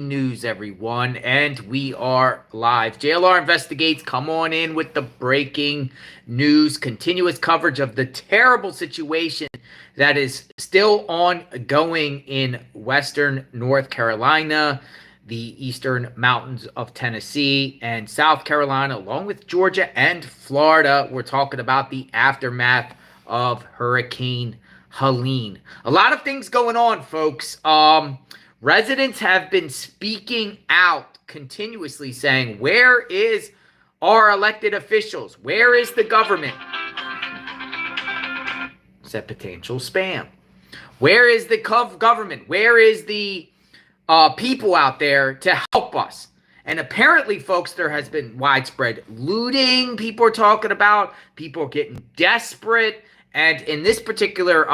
News, everyone, and we are live. JLR Investigates, come on in with the breaking news. Continuous coverage of the terrible situation that is still ongoing in western North Carolina, the eastern mountains of Tennessee, and South Carolina, along with Georgia and Florida. We're talking about the aftermath of Hurricane Helene. A lot of things going on, folks. Residents have been speaking out continuously saying, where is our elected officials? Where is the government? Is that potential spam? Where is the government? Where is the people out there to help us? And apparently, folks, there has been widespread looting. People are talking about. People are getting desperate. And in this particular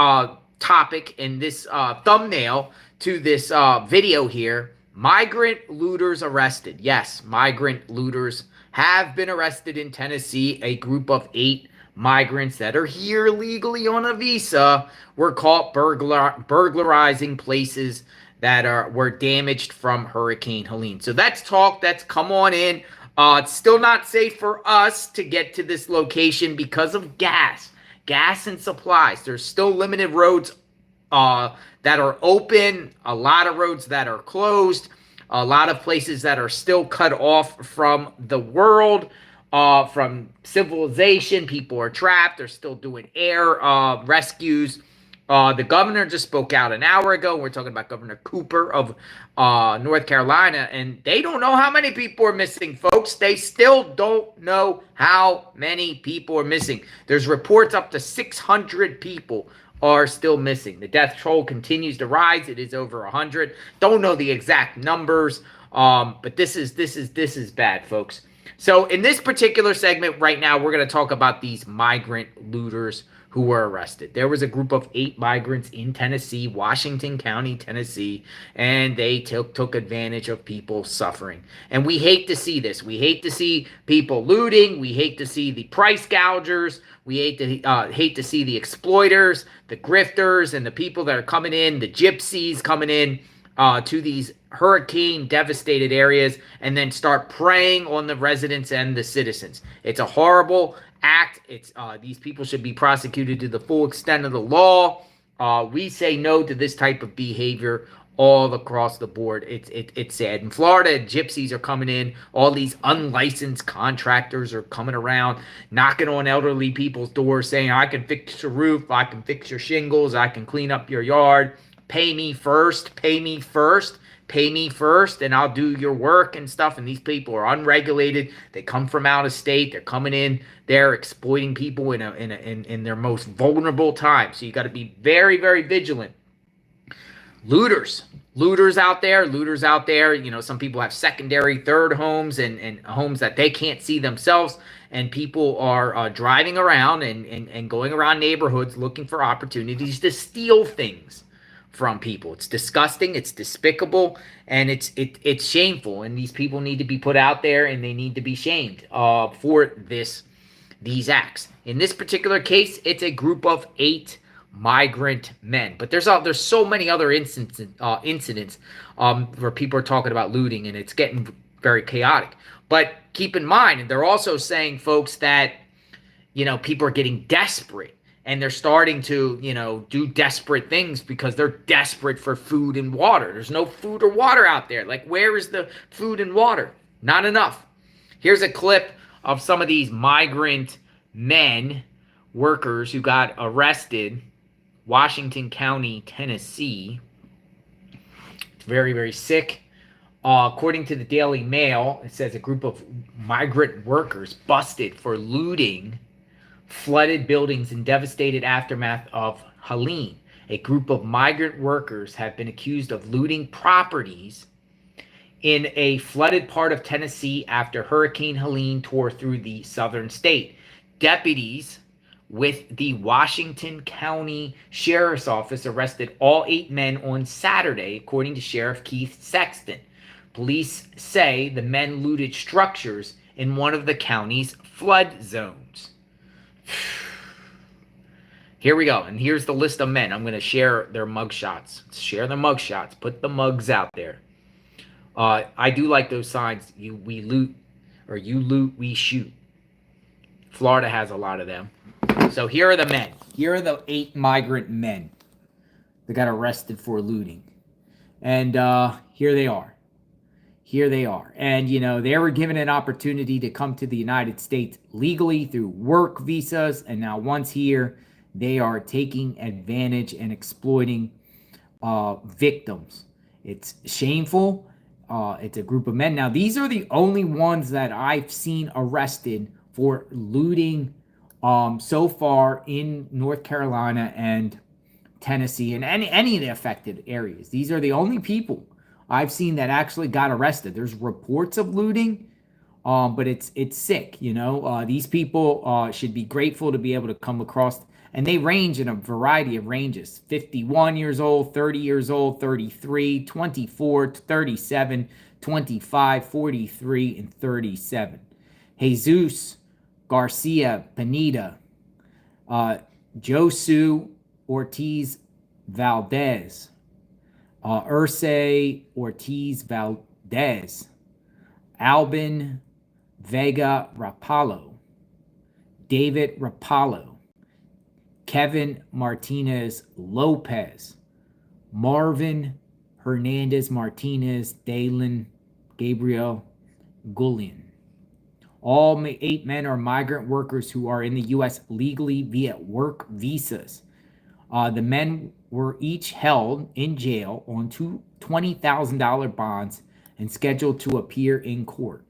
topic, in this thumbnail to this video here, migrant looters arrested. Yes, migrant looters have been arrested in Tennessee. A group of 8 migrants that are here legally on a visa were caught burglarizing places that were damaged from Hurricane Helene. So that's talk. That's come on in. It's still not safe for us to get to this location because of gas and supplies. There's still limited roads that are open, a lot of roads that are closed, a lot of places that are still cut off from the world, from civilization. People are trapped. They're still doing air rescues. The governor just spoke out an hour ago. We're talking about Governor Cooper of North Carolina, and they don't know how many people are missing, folks. They still don't know how many people are missing. There's reports up to 600 people are still missing. The death toll continues to rise. It is over 100. Don't know the exact numbers, but this is bad, folks. So in this particular segment right now, we're going to talk about these migrant looters who were arrested. There was a group of 8 migrants in Tennessee, Washington County, Tennessee, and they took advantage of people suffering. And we hate to see this. We hate to see people looting. We hate to see the price gougers. We hate to see the exploiters, the grifters, and the people that are coming in, the gypsies coming in to these hurricane devastated areas and then start preying on the residents and the citizens. It's a horrible act. It's these people should be prosecuted to the full extent of the law. We say no to this type of behavior all across the board. It's sad. In Florida, gypsies are coming in. All these unlicensed contractors are coming around, knocking on elderly people's doors, saying, I can fix your roof, I can fix your shingles, I can clean up your yard. Pay me first, pay me first, pay me first, and I'll do your work and stuff. And these people are unregulated. They come from out of state. They're coming in. They're exploiting people in their most vulnerable time. So you got to be very, very vigilant. Looters out there. You know, some people have secondary, third homes and homes that they can't see themselves. And people are driving around and going around neighborhoods looking for opportunities to steal things from people. It's disgusting, it's despicable, and it's shameful. And these people need to be put out there, and they need to be shamed for these acts. In this particular case, it's a group of 8 migrant men. But there's so many other incidents where people are talking about looting, and it's getting very chaotic. But keep in mind, they're also saying, folks, that people are getting desperate. And they're starting to, do desperate things because they're desperate for food and water. There's no food or water out there. Like, where is the food and water? Not enough. Here's a clip of some of these migrant men, workers who got arrested, Washington County, Tennessee. It's very, very sick. According to the Daily Mail, it says a group of migrant workers busted for looting flooded buildings in devastated aftermath of Helene. A group of migrant workers have been accused of looting properties in a flooded part of Tennessee after Hurricane Helene tore through the southern state. Deputies with the Washington County Sheriff's Office arrested all 8 men on Saturday, according to Sheriff Keith Sexton. Police say the men looted structures in one of the county's flood zones. Here we go. And here's the list of men. I'm going to share their mugshots. Share their mugshots. Put the mugs out there. I do like those signs. We loot, or you loot, we shoot. Florida has a lot of them. So here are the men. Here are the 8 migrant men that got arrested for looting. And here they are. Here they are. And, you know, they were given an opportunity to come to the United States legally through work visas. And now once here, they are taking advantage and exploiting victims. It's shameful. It's a group of men. Now, these are the only ones that I've seen arrested for looting so far in North Carolina and Tennessee and any of the affected areas. These are the only people I've seen that actually got arrested. There's reports of looting, but it's sick, you know. These people should be grateful to be able to come across, and they range in a variety of ranges: 51 years old, 30 years old, 33, 24, 37, 25, 43, and 37. Jesus Garcia Pineda, Josu Ortiz Valdez, Urse Ortiz Valdez, Albin Vega Rapallo, David Rapallo, Kevin Martinez Lopez, Marvin Hernandez Martinez, Dalen Gabriel Gullion. All 8 men are migrant workers who are in the U.S. legally via work visas. The men were each held in jail on two $20,000 bonds and scheduled to appear in court.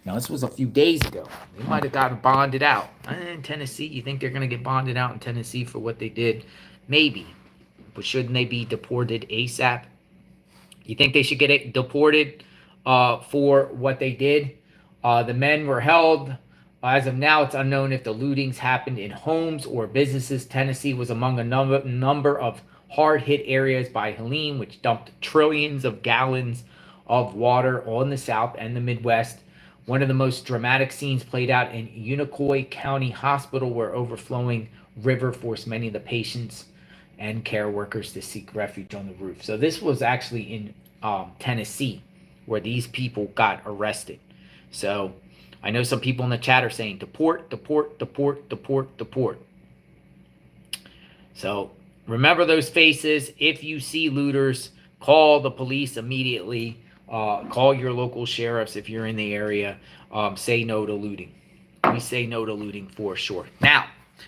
Now, this was a few days ago. They might have gotten bonded out. In Tennessee, you think they're going to get bonded out in Tennessee for what they did? Maybe. But shouldn't they be deported ASAP? You think they should get deported for what they did? The men were held. As of now, it's unknown if the lootings happened in homes or businesses. Tennessee was among a number of hard-hit areas by Helene, which dumped trillions of gallons of water on the South and the Midwest. One of the most dramatic scenes played out in Unicoi County Hospital, where overflowing river forced many of the patients and care workers to seek refuge on the roof. So this was actually in Tennessee, where these people got arrested. So I know some people in the chat are saying deport, deport, deport, deport, deport. So remember those faces. If you see looters, call the police immediately. Call your local sheriffs if you're in the area. Say no to looting. We say no to looting for sure. Now,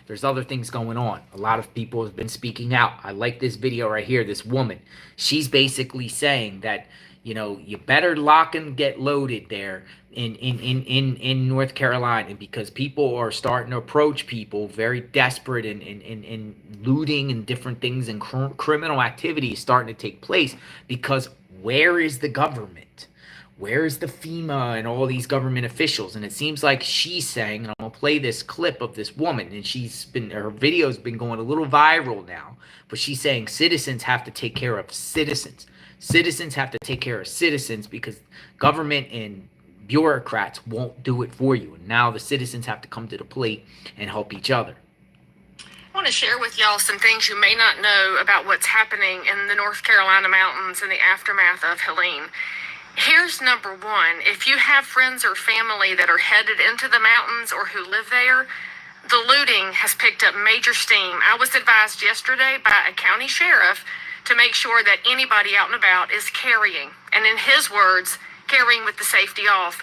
there's other things going on. A lot of people have been speaking out. I like this video right here. This woman, she's basically saying that, you know, you better lock and get loaded there in North Carolina, because people are starting to approach people very desperate, and looting and different things and criminal activity is starting to take place. Because where is the government? Where is the FEMA and all these government officials? And it seems like she's saying, and I'm gonna play this clip of this woman, and her video's been going a little viral now, but she's saying citizens have to take care of citizens. Citizens have to take care of citizens, because government and bureaucrats won't do it for you. And now the citizens have to come to the plate and help each other. I want to share with y'all some things you may not know about what's happening in the North Carolina mountains in the aftermath of Helene. Here's number one. If you have friends or family that are headed into the mountains or who live there, the looting has picked up major steam. I was advised yesterday by a county sheriff to make sure that anybody out and about is carrying, and in his words, carrying with the safety off.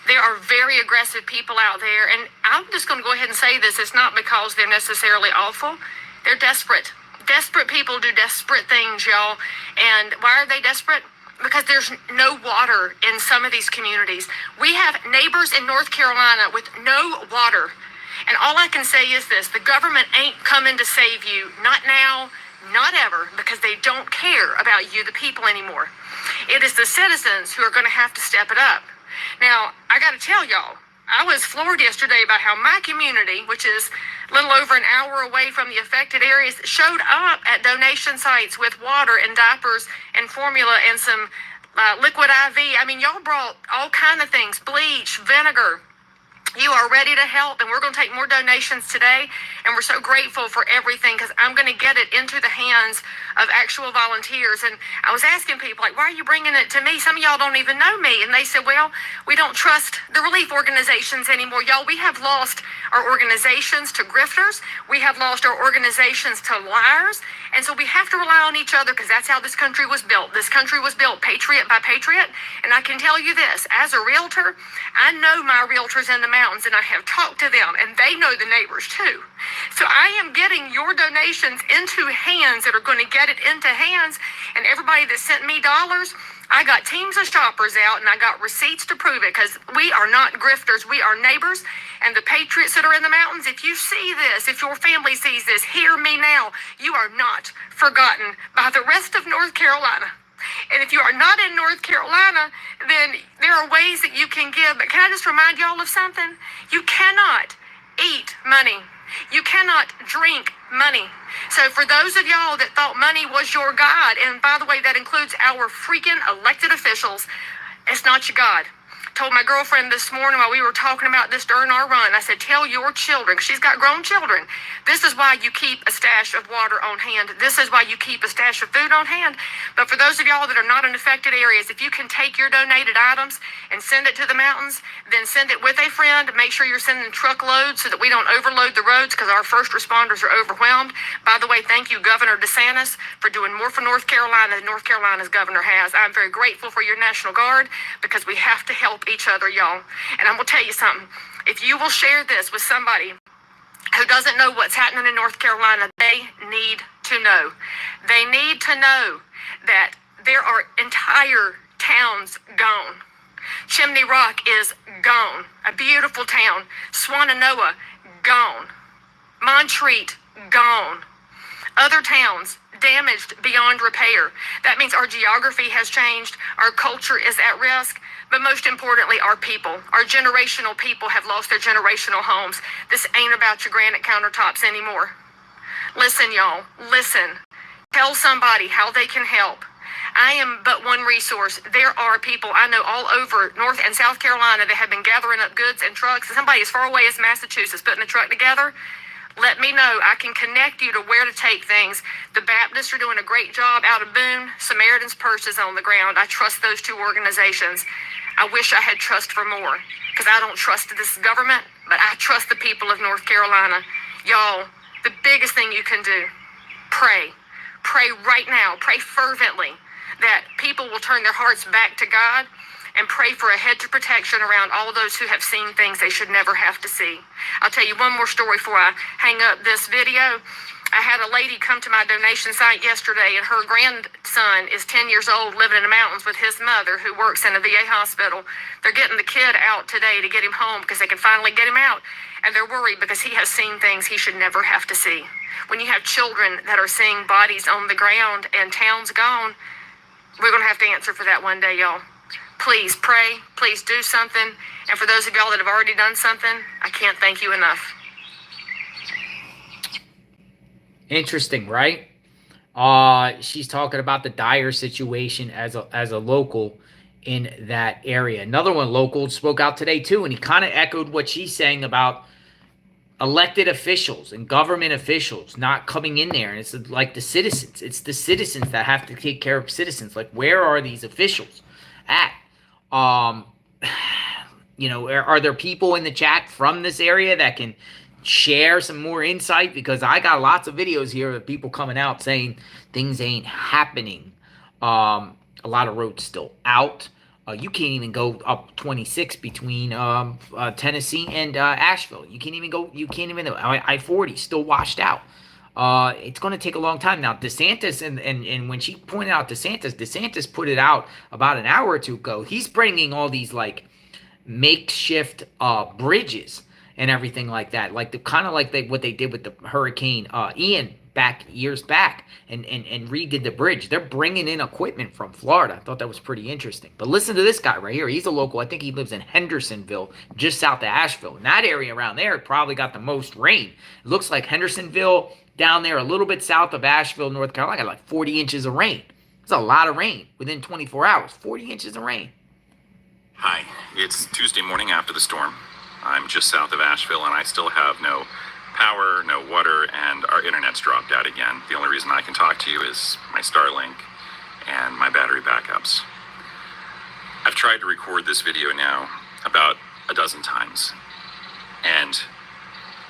There are very aggressive people out there, and I'm just going to go ahead and say this. It's not because they're necessarily awful. They're desperate. Desperate people do desperate things, y'all. And why are they desperate? Because there's no water in some of these communities. We have neighbors in North Carolina with no water. And all I can say is this: the government ain't coming to save you. Not now, not ever, because they don't care about you, the people, anymore. It is the citizens who are going to have to step it up. Now, I got to tell y'all, I was floored yesterday by how my community, which is a little over an hour away from the affected areas, showed up at donation sites with water and diapers and formula and some liquid IV. I mean, y'all brought all kind of things: bleach, vinegar, You are ready to help, and we're going to take more donations today, and we're so grateful for everything because I'm going to get it into the hands of actual volunteers. And I was asking people, like, why are you bringing it to me? Some of y'all don't even know me. And they said, well, we don't trust the relief organizations anymore. Y'all, we have lost our organizations to grifters. We have lost our organizations to liars. And so we have to rely on each other because that's how this country was built. This country was built patriot by patriot. And I can tell you this, as a realtor, I know my realtors in the mountains, and I have talked to them, and they know the neighbors too. So I am getting your donations into hands that are going to get it into hands. And everybody that sent me dollars, I got teams of shoppers out, and I got receipts to prove it, because we are not grifters. We are neighbors. And the patriots that are in the mountains, if you see this, if your family sees this, hear me now. You are not forgotten by the rest of North Carolina. And if you are not in North Carolina, then there are ways that you can give. But can I just remind y'all of something? You cannot eat money. You cannot drink money. So for those of y'all that thought money was your God, and by the way, that includes our freaking elected officials, it's not your God. Told my girlfriend this morning while we were talking about this during our run, I said, tell your children, 'cause she's got grown children, this is why you keep a stash of water on hand. This is why you keep a stash of food on hand. But for those of y'all that are not in affected areas, if you can take your donated items and send it to the mountains, then send it with a friend. Make sure you're sending truckloads so that we don't overload the roads, because our first responders are overwhelmed. By the way, thank you, Governor DeSantis, for doing more for North Carolina than North Carolina's governor has. I'm very grateful for your National Guard, because we have to help each other, y'all. And I'm going to tell you something. If you will share this with somebody who doesn't know what's happening in North Carolina, they need to know. They need to know that there are entire towns gone. Chimney Rock is gone. A beautiful town. Swannanoa, gone. Montreat, gone. Other towns damaged beyond repair. That means our geography has changed. Our culture is at risk. But most importantly, our people, our generational people, have lost their generational homes. This ain't about your granite countertops anymore. Listen, y'all, listen. Tell somebody how they can help. I am but one resource. There are people I know all over North and South Carolina that have been gathering up goods and trucks. Somebody as far away as Massachusetts putting a truck together. Let me know. I can connect you to where to take things. The Baptists are doing a great job out of Boone. Samaritan's Purse is on the ground. I trust those two organizations. I wish I had trust for more, because I don't trust this government, but I trust the people of North Carolina. Y'all, the biggest thing you can do, pray. Pray right now. Pray fervently that people will turn their hearts back to God, and pray for a hedge of protection around all those who have seen things they should never have to see. I'll tell you one more story before I hang up this video. I had a lady come to my donation site yesterday, and her grandson is 10 years old, living in the mountains with his mother, who works in a VA hospital. They're getting the kid out today to get him home because they can finally get him out. And they're worried because he has seen things he should never have to see. When you have children that are seeing bodies on the ground and towns gone, we're going to have to answer for that one day, y'all. Please pray. Please do something. And for those of y'all that have already done something, I can't thank you enough. Interesting, right? She's talking about the dire situation as a local in that area. Another one local spoke out today too, and he kind of echoed what she's saying about elected officials and government officials not coming in there. And it's like the citizens. It's the citizens that have to take care of citizens. Like, where are these officials at? You know, are there people in the chat from this area that can share some more insight? Because I got lots of videos here of people coming out saying things ain't happening. A lot of roads still out. You can't even go up 26 between Tennessee and Asheville. You can't even go. You can't even. I-40 still washed out. It's going to take a long time. Now, DeSantis, and when she pointed out DeSantis put it out about an hour or two ago. He's bringing all these like makeshift bridges and everything like that, like the kind of like what they did with the Hurricane Ian years back, and redid the bridge. They're bringing in equipment from Florida. I thought that was pretty interesting. But listen to this guy right here. He's a local. I think he lives in Hendersonville, just south of Asheville. In that area around there, probably got the most rain. It looks like Hendersonville down there, a little bit south of Asheville, North Carolina, got like 40 inches of rain. It's a lot of rain within 24 hours. 40 inches of rain. Hi, it's Tuesday morning after the storm. I'm just south of Asheville, and I still have no power, no water, and our internet's dropped out again. The only reason I can talk to you is my Starlink and my battery backups. I've tried to record this video now about a dozen times, and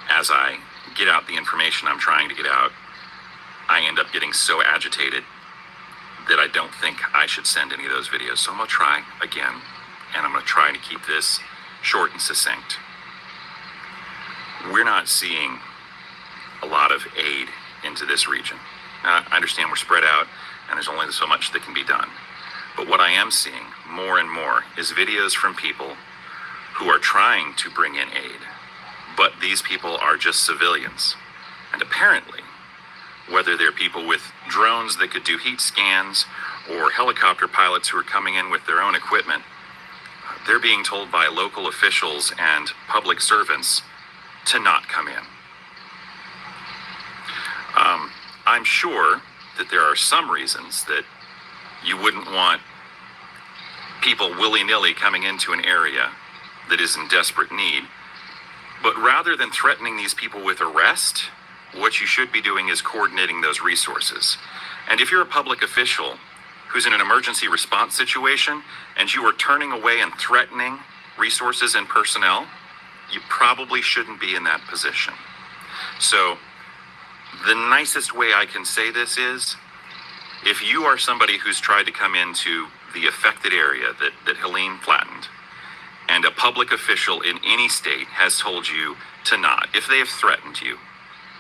as I get out the information I'm trying to get out, I end up getting so agitated that I don't think I should send any of those videos. So I'm gonna try again, and I'm gonna try to keep this short and succinct. We're not seeing a lot of aid into this region. Now, I understand we're spread out and there's only so much that can be done. But what I am seeing more and more is videos from people who are trying to bring in aid, but these people are just civilians. And apparently, whether they're people with drones that could do heat scans or helicopter pilots who are coming in with their own equipment, they're being told by local officials and public servants to not come in. I'm sure that there are some reasons that you wouldn't want people willy-nilly coming into an area that is in desperate need. But rather than threatening these people with arrest, what you should be doing is coordinating those resources. And if you're a public official who's in an emergency response situation and you are turning away and threatening resources and personnel, you probably shouldn't be in that position. So the nicest way I can say this is, if you are somebody who's tried to come into the affected area that Helene flattened, and a public official in any state has told you to not, if they have threatened you,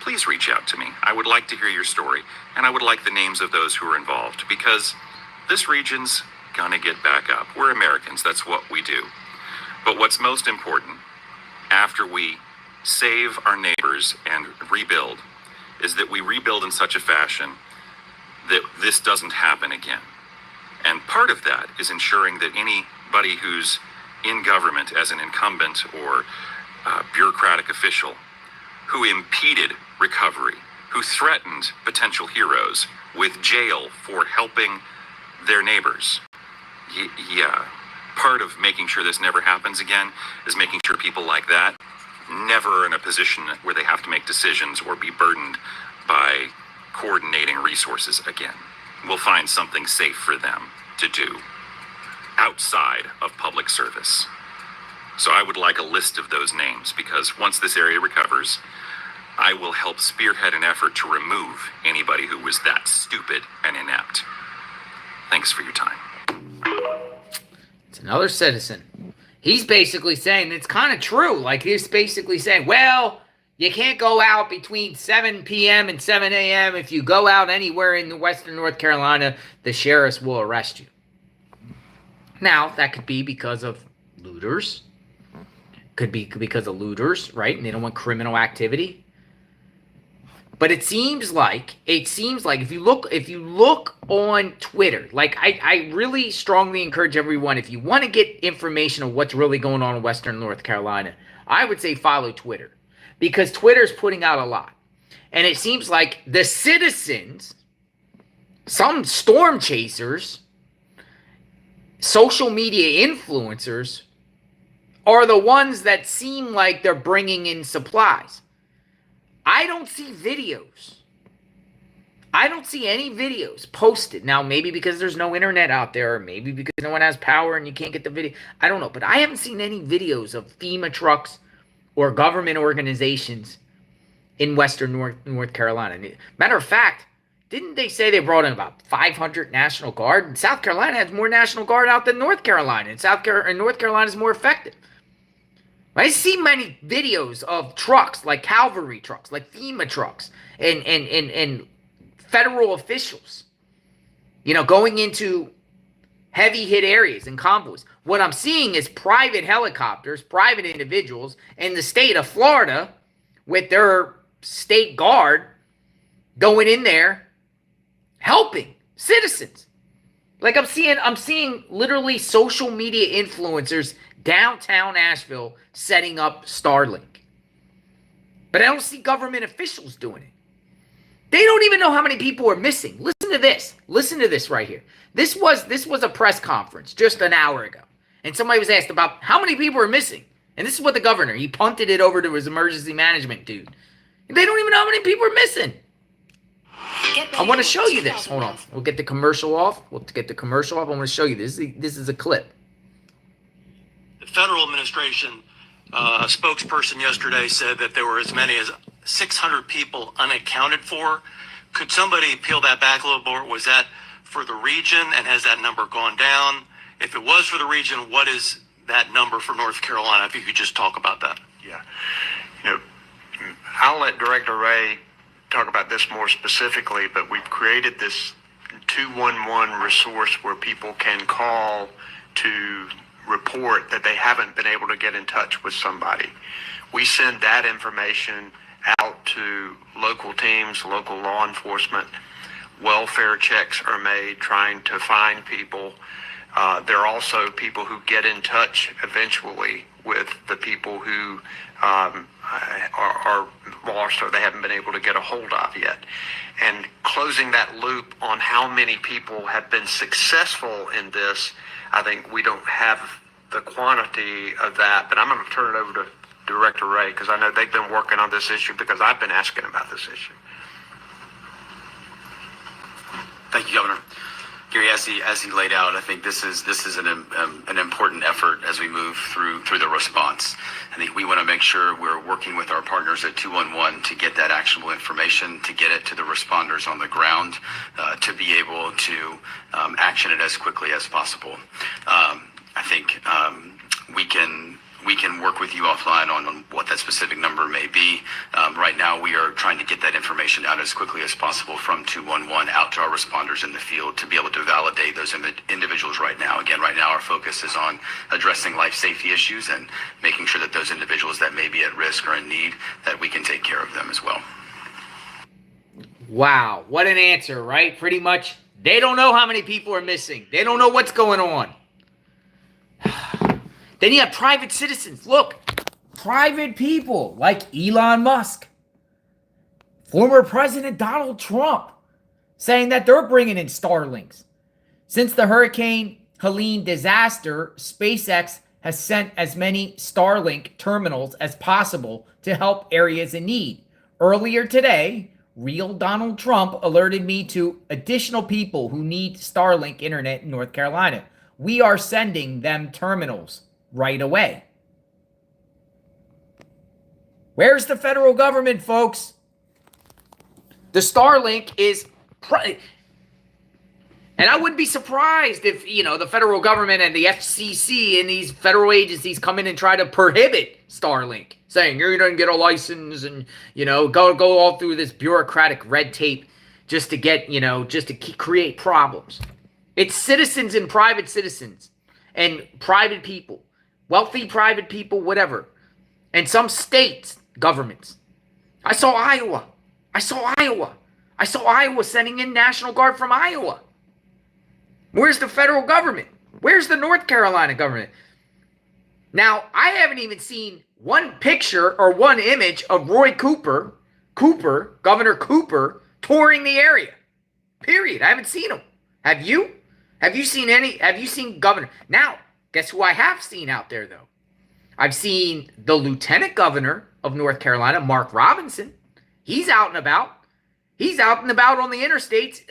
please reach out to me. I would like to hear your story, and I would like the names of those who are involved, because this region's gonna get back up. We're Americans, that's what we do. But what's most important, after we save our neighbors and rebuild, is that we rebuild in such a fashion that this doesn't happen again. And part of that is ensuring that anybody who's in government as an incumbent or bureaucratic official who impeded recovery, who threatened potential heroes with jail for helping their neighbors. Part of making sure this never happens again is making sure people like that never are in a position where they have to make decisions or be burdened by coordinating resources again. We'll find something safe for them to do outside of public service. So I would like a list of those names, because once this area recovers, I will help spearhead an effort to remove anybody who was that stupid and inept. Thanks for your time. It's another citizen. He's basically saying it's kind of true. Like, he's basically saying, well, you can't go out between 7 p.m. and 7 a.m. If you go out anywhere in the western North Carolina, the sheriffs will arrest you. Now, that could be because of looters. Could be because of looters, right? And they don't want criminal activity. But it seems like if you look on Twitter, like I really strongly encourage everyone, if you want to get information on what's really going on in western North Carolina, I would say follow Twitter, because Twitter's putting out a lot. And it seems like the citizens, some storm chasers, social media influencers, are the ones that seem like they're bringing in supplies. I don't see videos. I don't see any videos posted. Now, maybe because there's no internet out there, or maybe because no one has power and you can't get the video. I don't know. But I haven't seen any videos of FEMA trucks or government organizations in western North Carolina. Matter of fact, didn't they say they brought in about 500 National Guard? South Carolina has more National Guard out than North Carolina. And North Carolina is more effective. I see many videos of trucks, like cavalry trucks, like FEMA trucks, and federal officials, going into heavy hit areas and convoys. What I'm seeing is private helicopters, private individuals in the state of Florida with their state guard going in there helping citizens. Like I'm seeing literally social media influencers downtown Asheville setting up Starlink. But I don't see government officials doing it. They don't even know how many people are missing. Listen to this. Listen to this right here. This was a press conference just an hour ago. And somebody was asked about how many people are missing. And this is what the governor, he punted it over to his emergency management dude. They don't even know how many people are missing. I want to show you this. Hold on. We'll get the commercial off. I want to show you this. This is a clip. The federal administration, a spokesperson yesterday said that there were as many as 600 people unaccounted for. Could somebody peel that back a little more? Was that for the region, and has that number gone down? If it was for the region, what is that number for North Carolina? If you could just talk about that. Yeah. I'll let Director Ray talk about this more specifically, but we've created this 211 resource where people can call to report that they haven't been able to get in touch with somebody. We send that information out to local teams, local law enforcement. Welfare checks are made trying to find people. There are also people who get in touch eventually with the people who are lost or they haven't been able to get a hold of yet. And closing that loop on how many people have been successful in this, I think we don't have the quantity of that, but I'm going to turn it over to Director Ray because I know they've been working on this issue because I've been asking about this issue. Thank you, Governor. Gary, as he laid out, I think this is an important effort as we move through the response. I think we want to make sure we're working with our partners at 211 to get that actionable information, to get it to the responders on the ground, to be able to action it as quickly as possible. I think we can work with you offline on what that specific number may be. Right now, we are trying to get that information out as quickly as possible from 211 out to our responders in the field to be able to validate those individuals right now. Again, right now, our focus is on addressing life safety issues and making sure that those individuals that may be at risk or in need, that we can take care of them as well. Wow, what an answer, right? Pretty much, they don't know how many people are missing. They don't know what's going on. Then you have private citizens. Look, private people like Elon Musk, former President Donald Trump, saying that they're bringing in Starlinks. Since the Hurricane Helene disaster, SpaceX has sent as many Starlink terminals as possible to help areas in need. Earlier today, real Donald Trump alerted me to additional people who need Starlink internet in North Carolina. We are sending them terminals right away. Where's the federal government, folks? The Starlink is... And I wouldn't be surprised if, the federal government and the FCC and these federal agencies come in and try to prohibit Starlink, saying you don't get a license and, go all through this bureaucratic red tape just to get, just to create problems. It's citizens and private citizens and private people, wealthy private people, whatever. And some states, governments. I saw Iowa sending in National Guard from Iowa. Where's the federal government? Where's the North Carolina government? Now, I haven't even seen one picture or one image of Roy Cooper, Governor Cooper, touring the area. Period. I haven't seen him. Have you? Have you seen Governor? Now, guess who I have seen out there, though? I've seen the Lieutenant Governor of North Carolina, Mark Robinson. He's out and about. He's out and about on the interstates,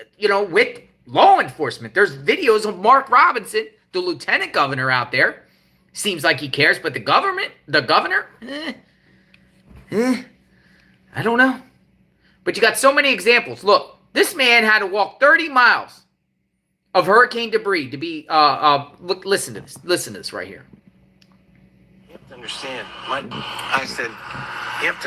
with law enforcement. There's videos of Mark Robinson, the Lieutenant Governor, out there. Seems like he cares, but the governor, I don't know. But you got so many examples. Look, this man had to walk 30 miles of hurricane debris to be, look, listen to this right here. You have to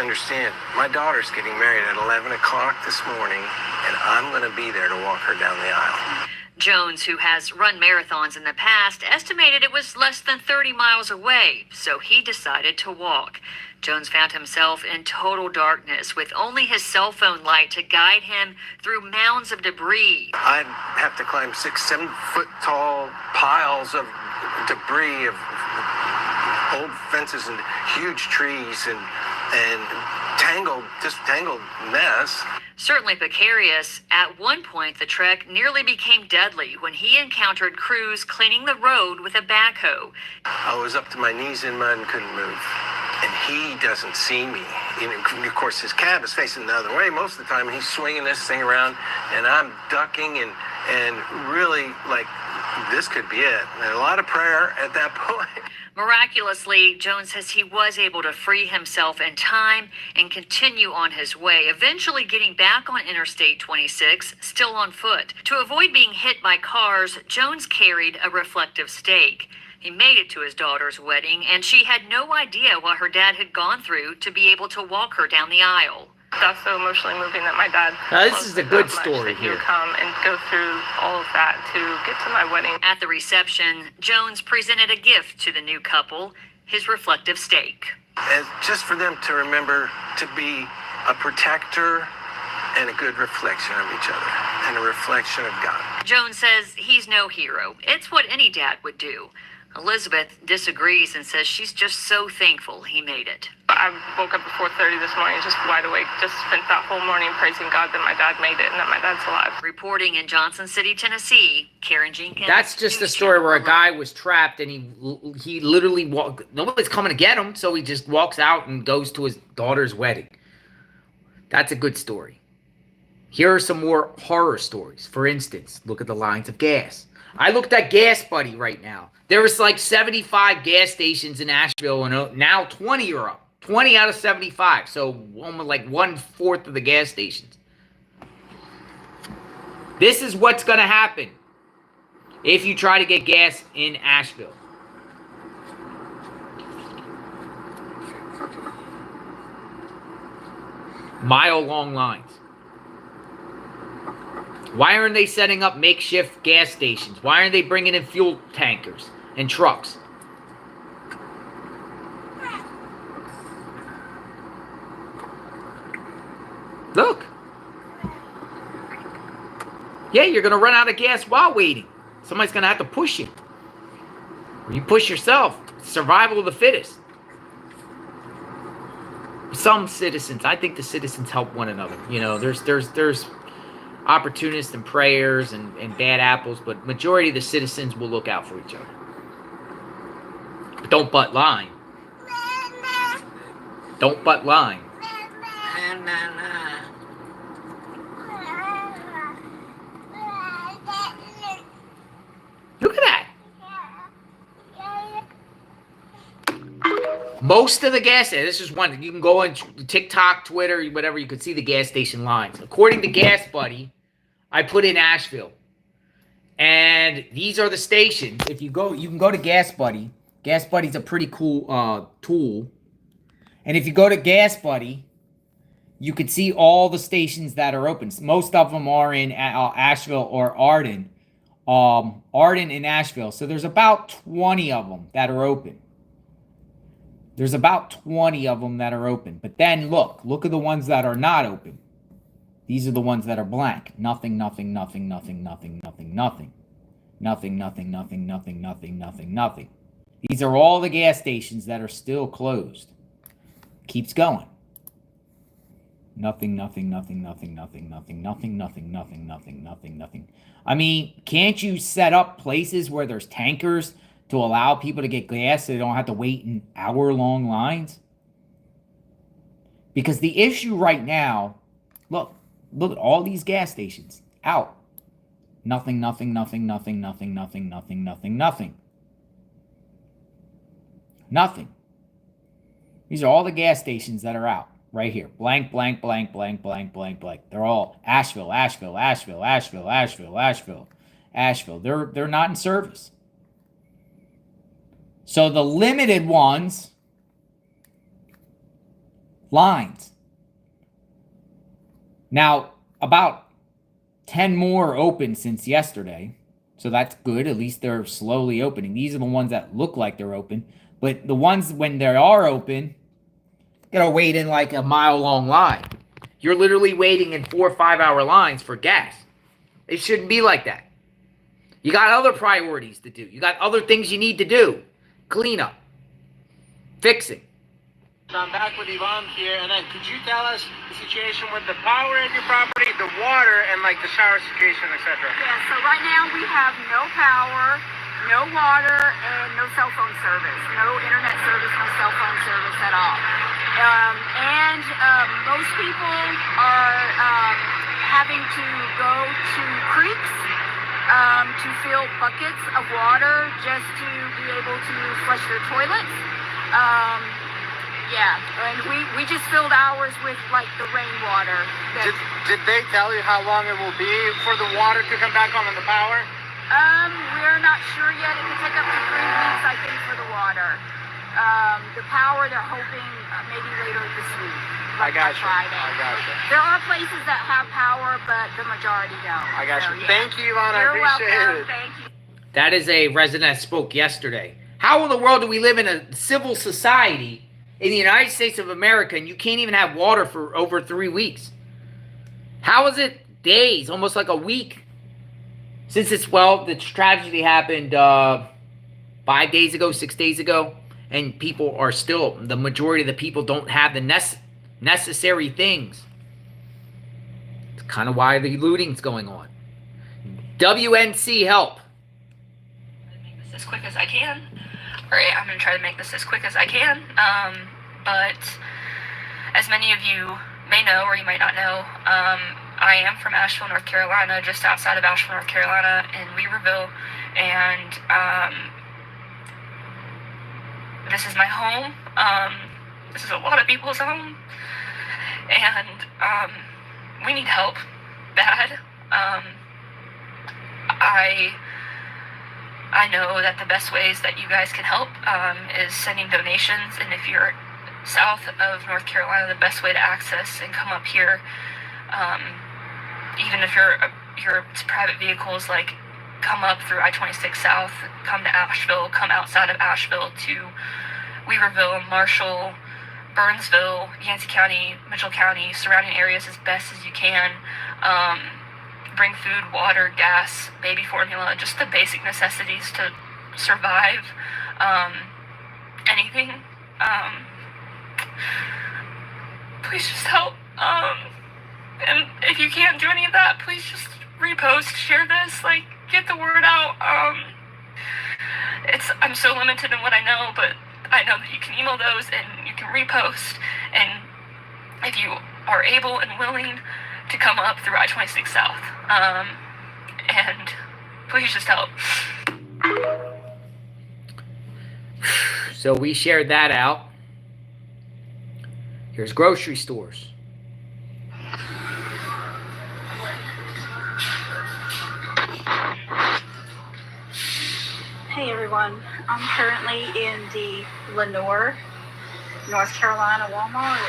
understand, my daughter's getting married at 11 o'clock this morning, and I'm going to be there to walk her down the aisle. Jones, who has run marathons in the past, estimated it was less than 30 miles away, so he decided to walk. Jones found himself in total darkness with only his cell phone light to guide him through mounds of debris. I'd have to climb 6-7 foot tall piles of debris of old fences and huge trees and tangled mess. Certainly precarious, at one point the trek nearly became deadly when he encountered crews cleaning the road with a backhoe. I was up to my knees in mud and couldn't move. And he doesn't see me. Of course, his cab is facing the other way most of the time, and he's swinging this thing around, and I'm ducking and really, like, this could be it. And a lot of prayer at that point. Miraculously, Jones says he was able to free himself in time and continue on his way, eventually getting back on Interstate 26, still on foot. To avoid being hit by cars, Jones carried a reflective stake. He made it to his daughter's wedding, and she had no idea what her dad had gone through to be able to walk her down the aisle. That's so emotionally moving that my dad. Now, this is a good story that he here. would come and go through all of that to get to my wedding. At the reception, Jones presented a gift to the new couple, his reflective stake. And just for them to remember to be a protector and a good reflection of each other and a reflection of God. Jones says he's no hero. It's what any dad would do. Elizabeth disagrees and says she's just so thankful he made it. I woke up at 4:30 this morning, just wide awake. Just spent that whole morning praising God that my dad made it and that my dad's alive. Reporting in Johnson City, Tennessee, Karen Jenkins. That's just a story where a guy was trapped and he literally nobody's coming to get him, so he just walks out and goes to his daughter's wedding. That's a good story. Here are some more horror stories. For instance, look at the lines of gas. I looked at Gas Buddy right now. There was like 75 gas stations in Asheville, and now 20 are up. 20 out of 75. So almost like 1/4 of the gas stations. This is what's going to happen if you try to get gas in Asheville. Mile-long lines. Why aren't they setting up makeshift gas stations? Why aren't they bringing in fuel tankers and trucks? Look. Yeah, you're going to run out of gas while waiting. Somebody's going to have to push you. Or you push yourself. Survival of the fittest. Some citizens, I think the citizens help one another. You know, there's opportunists and prayers and bad apples, but majority of the citizens will look out for each other. But don't butt line. Don't butt line. Look at that. Most of the gas, this is one, you can go on TikTok, Twitter, whatever, you can see the gas station lines. According to Gas Buddy, I put in Asheville. And these are the stations. If you go, you can go to Gas Buddy. Gas Buddy's a pretty cool tool. And if you go to Gas Buddy, you can see all the stations that are open. Most of them are in Asheville or Arden. Arden and Asheville. So there's about 20 of them that are open. There's about 20 of them that are open. But then look at the ones that are not open. These are the ones that are blank. Nothing, nothing, nothing, nothing, nothing, nothing, nothing. Nothing, nothing, nothing, nothing, nothing, nothing, nothing. These are all the gas stations that are still closed. Keeps going. Nothing, nothing, nothing, nothing, nothing, nothing, nothing, nothing, nothing, nothing, nothing, nothing. I mean, can't you set up places where there's tankers to allow people to get gas so they don't have to wait in hour-long lines? Because the issue right now, look at all these gas stations out. Nothing, nothing, nothing, nothing, nothing, nothing, nothing, nothing, nothing. Nothing. These are all the gas stations that are out right here. Blank, blank, blank, blank, blank, blank, blank. They're all Asheville, Asheville, Asheville, Asheville, Asheville, Asheville, Asheville. They're not in service. So the limited ones, lines. Now, about 10 more open since yesterday. So that's good. At least they're slowly opening. These are the ones that look like they're open. But the ones when they are open, you gotta wait in like a mile-long line. You're literally waiting in 4 or 5 hour lines for gas. It shouldn't be like that. You got other priorities to do. You got other things you need to do. Cleanup. Fixing. I'm back with Elon here, and then could you tell us the situation with the power at your property, the water, and like the shower situation, etc.? Yeah, so right now we have no power, no water, and no cell phone service. No internet service, no cell phone service at all. Most people are having to go to creeks to fill buckets of water just to be able to flush their toilets. Yeah, and we just filled ours with like the rainwater. Did they tell you how long it will be for the water to come back on and the power? We're not sure yet. It could take up to 3 weeks, I think, for the water. The power, they're hoping maybe later this week. I got you. Friday. I got you. There are places that have power, but the majority don't. I got you. Yeah. Thank you, Elon. You're I appreciate welcome. it. Thank you. That is a resident that spoke yesterday. How in the world do we live in a civil society in the United States of America and you can't even have water for over 3 weeks? How is it days, almost like a week? Since the tragedy happened 5 days ago, 6 days ago, and people are still, the majority of the people don't have the necessary things. It's kind of why the looting's going on. WNC help. Make this as quick as I can. Or I'm going to try to make this as quick as I can. But as many of you may know, or you might not know, I am from Asheville, North Carolina, just outside of Asheville, North Carolina, in Weaverville, and this is my home. This is a lot of people's home, and we need help bad. I know that the best ways that you guys can help is sending donations, and if you're south of North Carolina, the best way to access and come up here, even if you're private vehicles, like come up through I-26 South, come to Asheville, come outside of Asheville to Weaverville, Marshall, Burnsville, Yancey County, Mitchell County, surrounding areas as best as you can. Bring food, water, gas, baby formula, just the basic necessities to survive. Anything. Please just help. And if you can't do any of that, please just repost, share this, like, get the word out. I'm so limited in what I know, but I know that you can email those and you can repost. And if you are able and willing to come up through I-26 South, and please just help. So we shared that out. Here's grocery stores. Hey everyone, I'm currently in the Lenoir, North Carolina Walmart.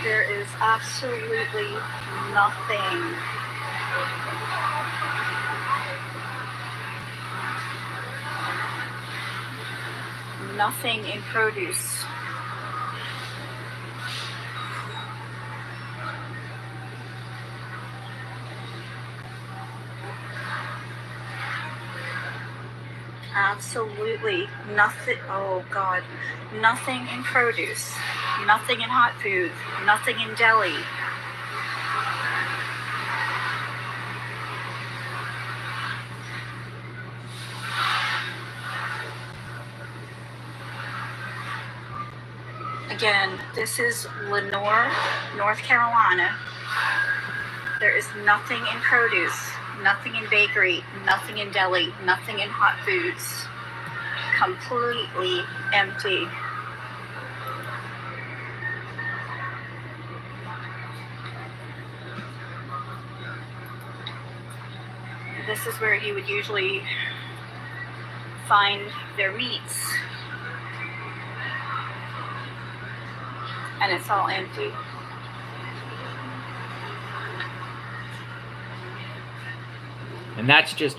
There is absolutely nothing. Nothing in produce. Absolutely nothing. Oh God, nothing in produce, nothing in hot food, nothing in deli. Again, this is Lenoir, North Carolina. There is nothing in produce, nothing in bakery, nothing in deli, nothing in hot foods. Completely empty. This is where you would usually find their meats. And it's all empty. And that's just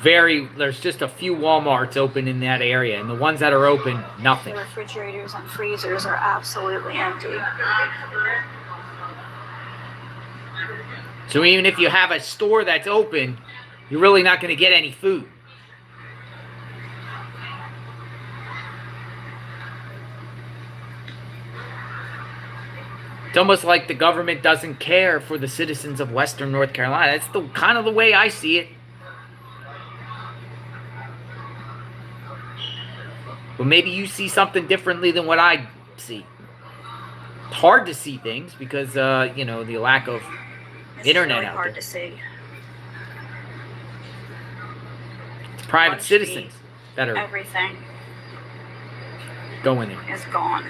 there's just a few Walmarts open in that area. And the ones that are open, nothing. The refrigerators and freezers are absolutely empty. So even if you have a store that's open, you're really not going to get any food. It's almost like the government doesn't care for the citizens of Western North Carolina. That's the kind of the way I see it. But maybe you see something differently than what I see. It's hard to see things because, you know, the lack of internet really out hard there. to see. It's private Lunch citizens meat, that are everything going there. is gone.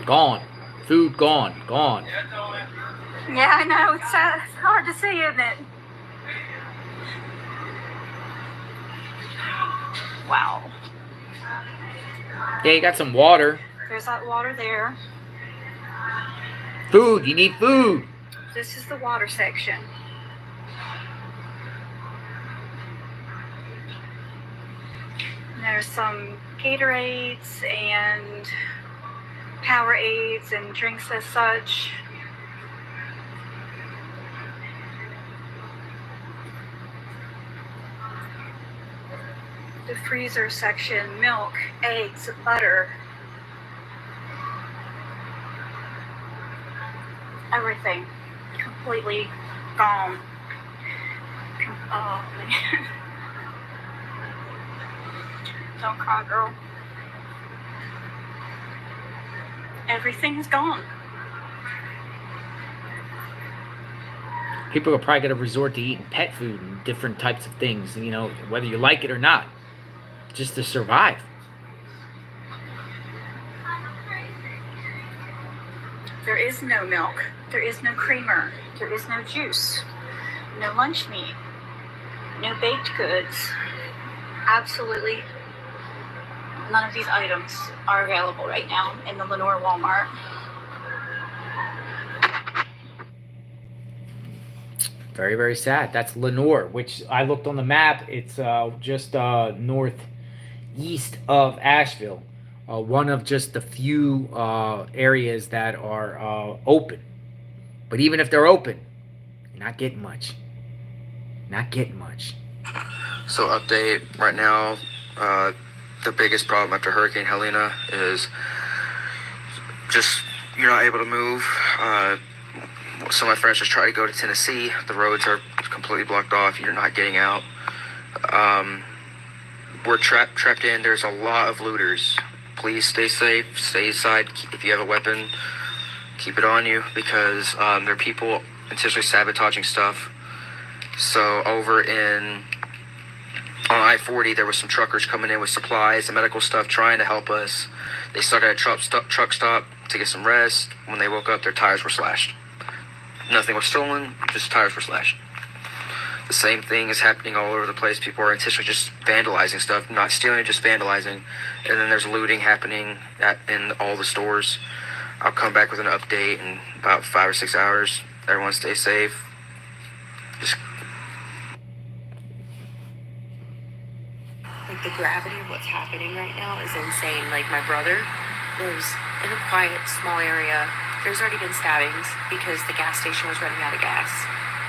Gone. Food gone. Gone. Yeah, I know. It's hard to see, isn't it? Wow. Yeah, you got some water. There's that water there. Food. You need food. This is the water section. There's some Gatorades and Powerades and drinks as such. The freezer section, milk, eggs, butter. Everything completely gone. Oh man. Don't cry, girl. Everything is gone. People are probably going to resort to eating pet food and different types of things, you know, whether you like it or not, just to survive. There is no milk. There is no creamer. There is no juice. No lunch meat. No baked goods. Absolutely none of these items are available right now in the Lenore Walmart. Very, very sad. That's Lenore, which I looked on the map. It's just northeast of Asheville. One of just the few areas that are open. But even if they're open, you're not getting much. Not getting much. So update right now, the biggest problem after Hurricane Helene is just you're not able to move. Some of my friends just try to go to Tennessee. The roads are completely blocked off. You're not getting out. We're trapped in. There's a lot of looters. Please stay safe. Stay inside. If you have a weapon, keep it on you because there are people intentionally sabotaging stuff. So over on I-40, there was some truckers coming in with supplies and medical stuff trying to help us. They stuck at a truck stop to get some rest. When they woke up, their tires were slashed. Nothing was stolen, just tires were slashed. The same thing is happening all over the place. People are intentionally just vandalizing stuff, not stealing, just vandalizing. And then there's looting happening in all the stores. I'll come back with an update in about 5 or 6 hours. Everyone stay safe. Like the gravity of what's happening right now is insane. Like my brother lives in a quiet, small area. There's already been stabbings because the gas station was running out of gas.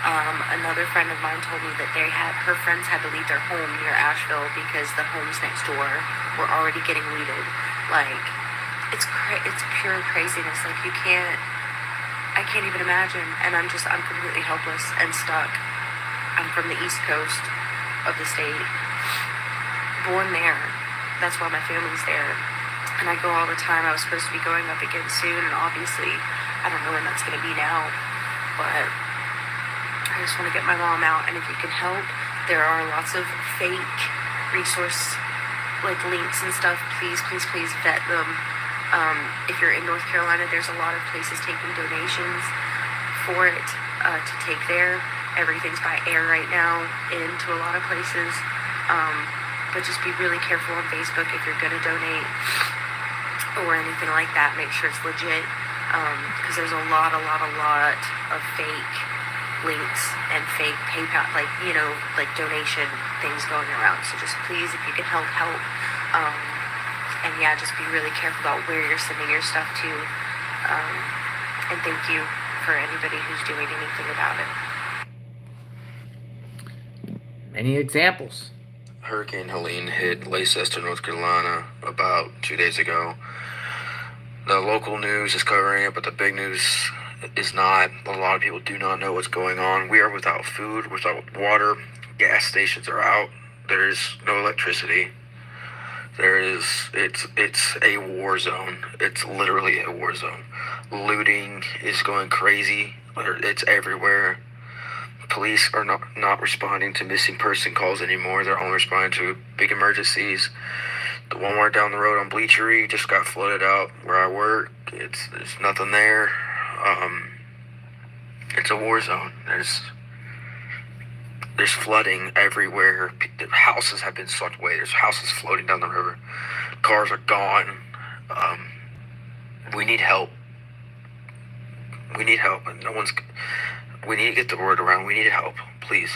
Another friend of mine told me that her friends had to leave their home near Asheville because the homes next door were already getting looted. Like it's pure craziness. Like I can't even imagine. And I'm completely helpless and stuck. I'm from the East Coast of the state. Born there. That's why my family's there. And I go all the time. I was supposed to be going up again soon, and obviously, I don't know when that's going to be now. But I just want to get my mom out, and if you can help, there are lots of fake resource, like links and stuff. Please, please, please vet them. If you're in North Carolina, there's a lot of places taking donations for it to take there. Everything's by air right now into a lot of places. But just be really careful on Facebook if you're going to donate or anything like that. Make sure it's legit because there's a lot of fake links and fake PayPal, like donation things going around. So just please, if you can help. And yeah, just be really careful about where you're sending your stuff to. And thank you for anybody who's doing anything about it. Any examples? Hurricane Helene hit Leicester, North Carolina about 2 days ago. The local news is covering it, but the big news is not. A lot of people do not know what's going on. We are without food, without water. Gas stations are out. There's no electricity. It's a war zone. It's literally a war zone. Looting is going crazy. It's everywhere. Police are not responding to missing person calls anymore. They're only responding to big emergencies. The Walmart down the road on Bleachery just got flooded out where I work. There's nothing there. It's a war zone. There's flooding everywhere. The houses have been swept away. There's houses floating down the river. Cars are gone. We need help. We need help, and we need to get the word around. We need help, please.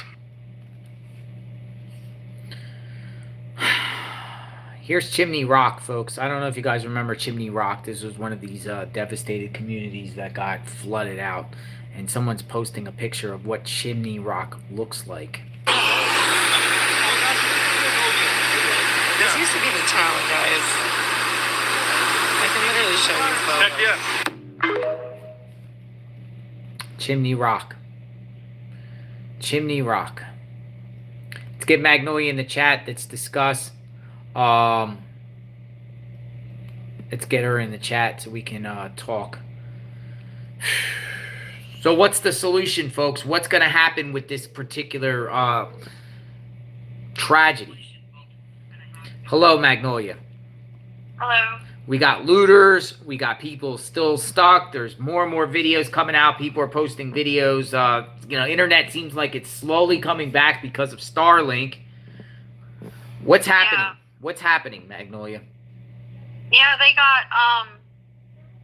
Here's Chimney Rock, folks. I don't know if you guys remember Chimney Rock. This was one of these devastated communities that got flooded out. And someone's posting a picture of what Chimney Rock looks like. This used to be the town, guys. I can literally show you photos. Heck yeah. Chimney Rock. Chimney Rock. Let's get Magnolia in the chat. Let's discuss. Let's get her in the chat so we can talk. So what's the solution, folks? What's going to happen with this particular tragedy? Hello, Magnolia. Hello. We got looters. We got people still stuck. There's more and more videos coming out. People are posting videos. Internet seems like it's slowly coming back because of Starlink. What's happening? Yeah. What's happening, Magnolia? Yeah, they got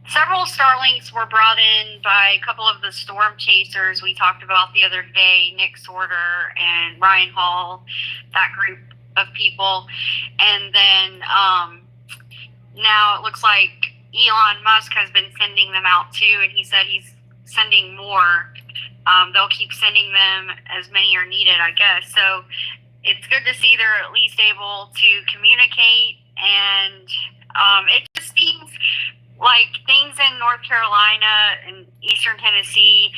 several Starlinks were brought in by a couple of the storm chasers we talked about the other day, Nick Sorter and Ryan Hall, that group of people. And then now it looks like Elon Musk has been sending them out too, and he said he's sending more. They'll keep sending them as many are needed, I guess. So it's good to see they're at least able to communicate, and it just seems like things in North Carolina and Eastern Tennessee,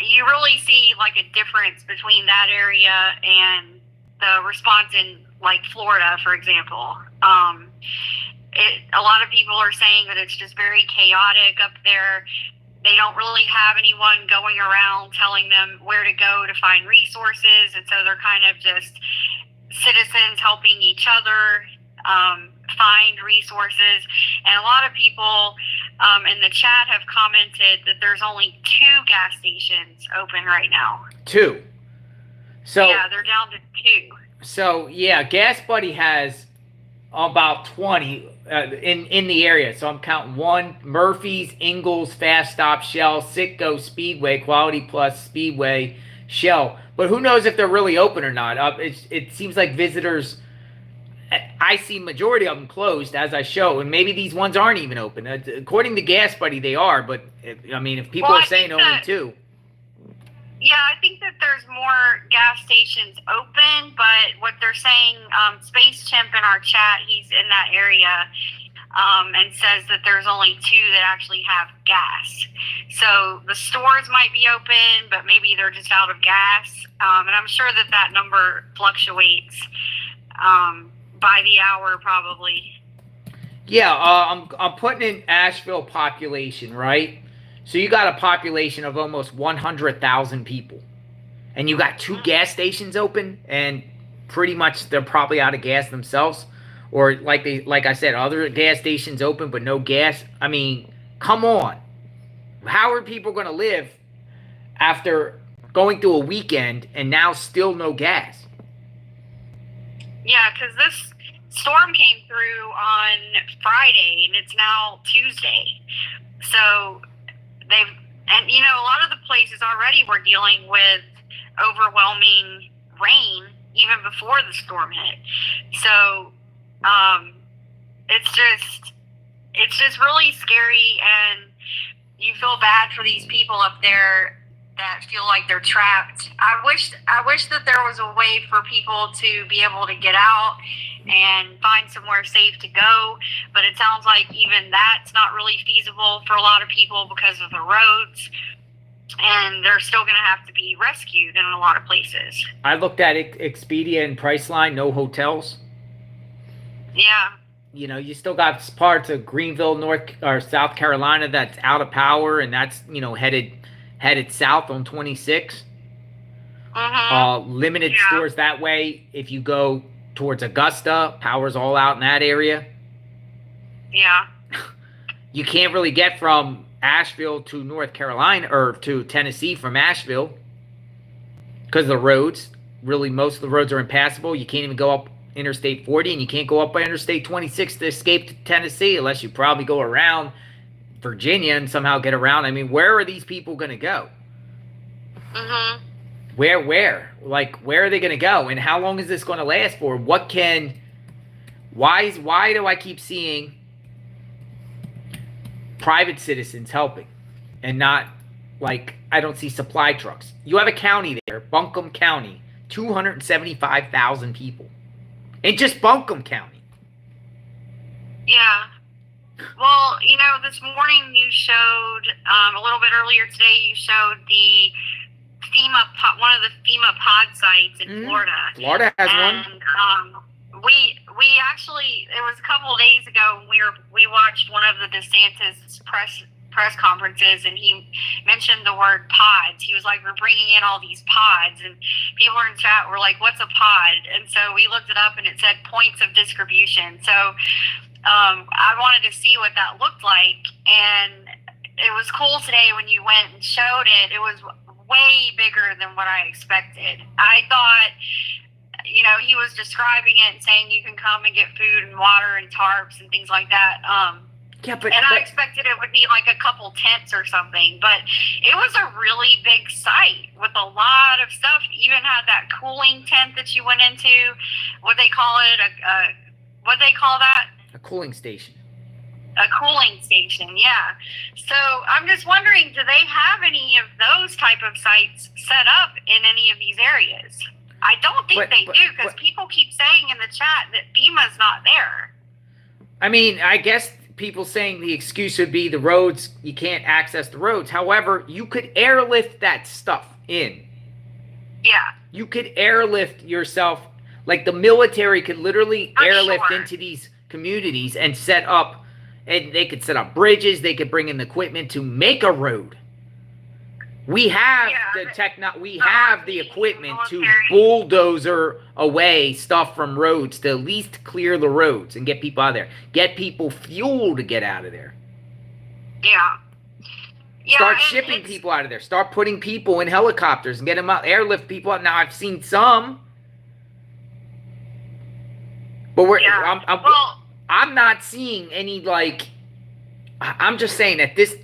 you really see like a difference between that area and the response in like Florida, for example. A lot of people are saying that it's just very chaotic up there. They don't really have anyone going around telling them where to go to find resources, and so they're kind of just citizens helping each other find resources. And a lot of people in the chat have commented that there's only 2 gas stations open right now. 2. So yeah, they're down to 2. So yeah, Gas Buddy has about 20 in the area. So I'm counting 1, Murphy's, Ingalls, Fast Stop, Shell, Citgo, Speedway, Quality Plus, Speedway, Shell. But who knows if they're really open or not? It seems like visitors, I see majority of them closed as I show, and maybe these ones aren't even open. According to Gas Buddy, they are. But if people are saying only 2. Yeah, I think that there's more gas stations open, but what they're saying, Space Chimp in our chat, he's in that area, and says that there's only 2 that actually have gas. So the stores might be open, but maybe they're just out of gas. And I'm sure that number fluctuates by the hour, probably. Yeah, I'm putting in Asheville population, right? So you got a population of almost 100,000 people, and you got 2 gas stations open, and pretty much they're probably out of gas themselves, or like I said, other gas stations open but no gas. I mean, come on, how are people going to live after going through a weekend and now still no gas? Yeah, because this storm came through on Friday, and it's now Tuesday, so. A lot of the places already were dealing with overwhelming rain even before the storm hit. So it's just really scary, and you feel bad for these people up there that feel like they're trapped. I wish that there was a way for people to be able to get out and find somewhere safe to go, but it sounds like even that's not really feasible for a lot of people because of the roads, and they're still going to have to be rescued in a lot of places. I looked at Expedia and Priceline, no hotels. Yeah. You know, you still got parts of Greenville, South Carolina that's out of power, and that's, you know, headed south on 26. Limited stores that way. If you go towards Augusta, power's all out in that area. Yeah. You can't really get from Asheville to North Carolina or to Tennessee from Asheville because of the roads. Really, most of the roads are impassable. You can't even go up Interstate 40, and you can't go up by Interstate 26 to escape to Tennessee unless you probably go around Virginia and somehow get around. I mean, where are these people going to go? Where? Like, where are they going to go? And how long is this going to last for? Why do I keep seeing private citizens helping and not, like, I don't see supply trucks? You have a county there, Buncombe County, 275,000 people. In just Buncombe County. Yeah. Well, you know, this morning you showed, a little bit earlier today, you showed the one of the FEMA pod sites in Florida. Florida has one. And we actually, it was a couple of days ago, we watched one of the DeSantis press conferences, and he mentioned the word pods. He was like, we're bringing in all these pods, and people in chat were like, what's a pod? And so we looked it up, and it said points of distribution. So I wanted to see what that looked like, and it was cool today when you went and showed it. It was way bigger than what I expected. I thought, you know, he was describing it and saying you can come and get food and water and tarps and things like that. I expected it would be like a couple tents or something, but it was a really big site with a lot of stuff. Even had that cooling tent that you went into. What they call it? What they call that? A cooling station. A cooling station, yeah. So I'm just wondering, do they have any of those type of sites set up in any of these areas? I don't think they do, because people keep saying in the chat that FEMA's not there. I mean, I guess people saying the excuse would be the roads, you can't access the roads. However, you could airlift that stuff in. Yeah. You could airlift yourself, like the military could literally airlift into these communities and set up, and they could set up bridges, they could bring in the equipment to make a road. We have we have the equipment to bulldozer away stuff from roads to at least clear the roads and get people out of there. Get people fuel to get out of there. Yeah. Start shipping people out of there. Start putting people in helicopters and get them out, airlift people out. Now, I've seen some, but I'm not seeing any, like, I'm just saying that this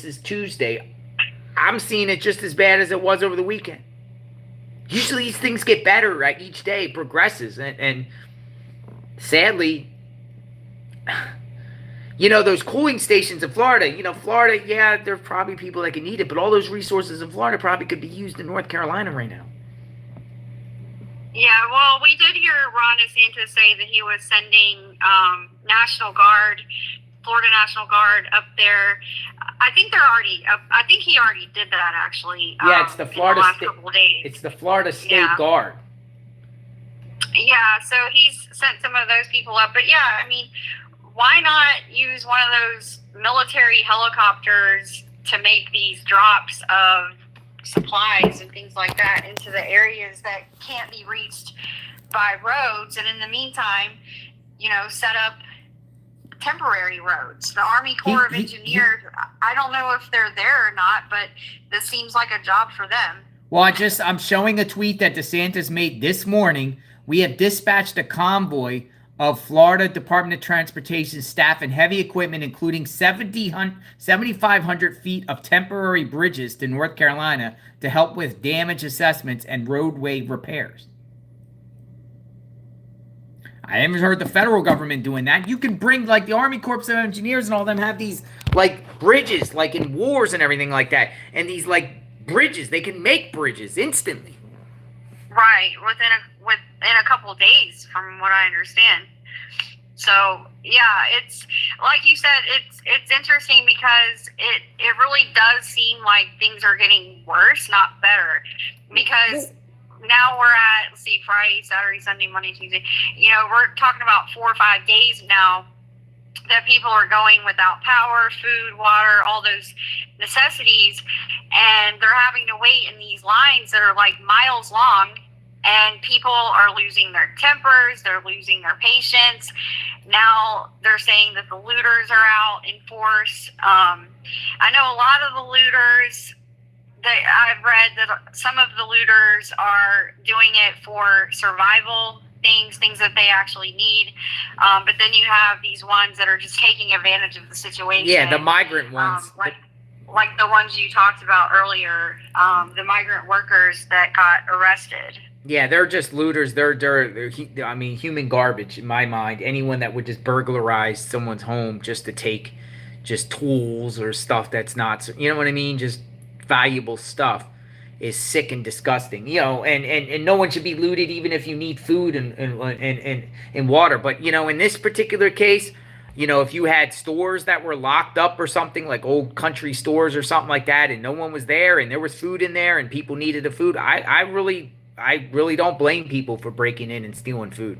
is Tuesday, I'm seeing it just as bad as it was over the weekend. Usually these things get better, right? Each day progresses. And sadly, you know, those cooling stations in Florida, yeah, there are probably people that can need it, but all those resources in Florida probably could be used in North Carolina right now. Yeah, well, we did hear Ron DeSantis say that he was sending Florida National Guard up there. I think he already did that, actually. Yeah, it's the Florida State. It's the Florida State Guard. Yeah, so he's sent some of those people up. But yeah, I mean, why not use one of those military helicopters to make these drops of supplies and things like that into the areas that can't be reached by roads, and in the meantime, you know, set up temporary roads. The Army Corps of Engineers, I don't know if they're there or not, but this seems like a job for them. Well, I'm showing a tweet that DeSantis made this morning. We have dispatched a convoy of Florida Department of Transportation staff and heavy equipment, including 7,500 feet of temporary bridges to North Carolina to help with damage assessments and roadway repairs. I haven't heard the federal government doing that. You can bring, like, the Army Corps of Engineers and all them have these, like, bridges, like in wars and everything like that. And these, like, bridges. They can make bridges instantly. Right, within a couple of days, from what I understand. So yeah, it's like you said, it's interesting because it really does seem like things are getting worse, not better. Because now we're at, let's see, Friday, Saturday, Sunday, Monday, Tuesday. You know, we're talking about 4 or 5 days now that people are going without power, food, water, all those necessities, and they're having to wait in these lines that are like miles long, and people are losing their tempers, they're losing their patience. Now they're saying that the looters are out in force. I know a lot of the looters, I've read that some of the looters are doing it for survival things that they actually need. But then you have these ones that are just taking advantage of the situation. Yeah, the migrant ones. Like the ones you talked about earlier, the migrant workers that got arrested. Yeah, they're just looters. They're I mean, human garbage in my mind. Anyone that would just burglarize someone's home just to take just tools or stuff that's not, you know what I mean? Just valuable stuff is sick and disgusting. You know, and no one should be looted even if you need food and water. But, you know, in this particular case, you know, if you had stores that were locked up or something, like old country stores or something like that, and no one was there and there was food in there and people needed the food, I really don't blame people for breaking in and stealing food,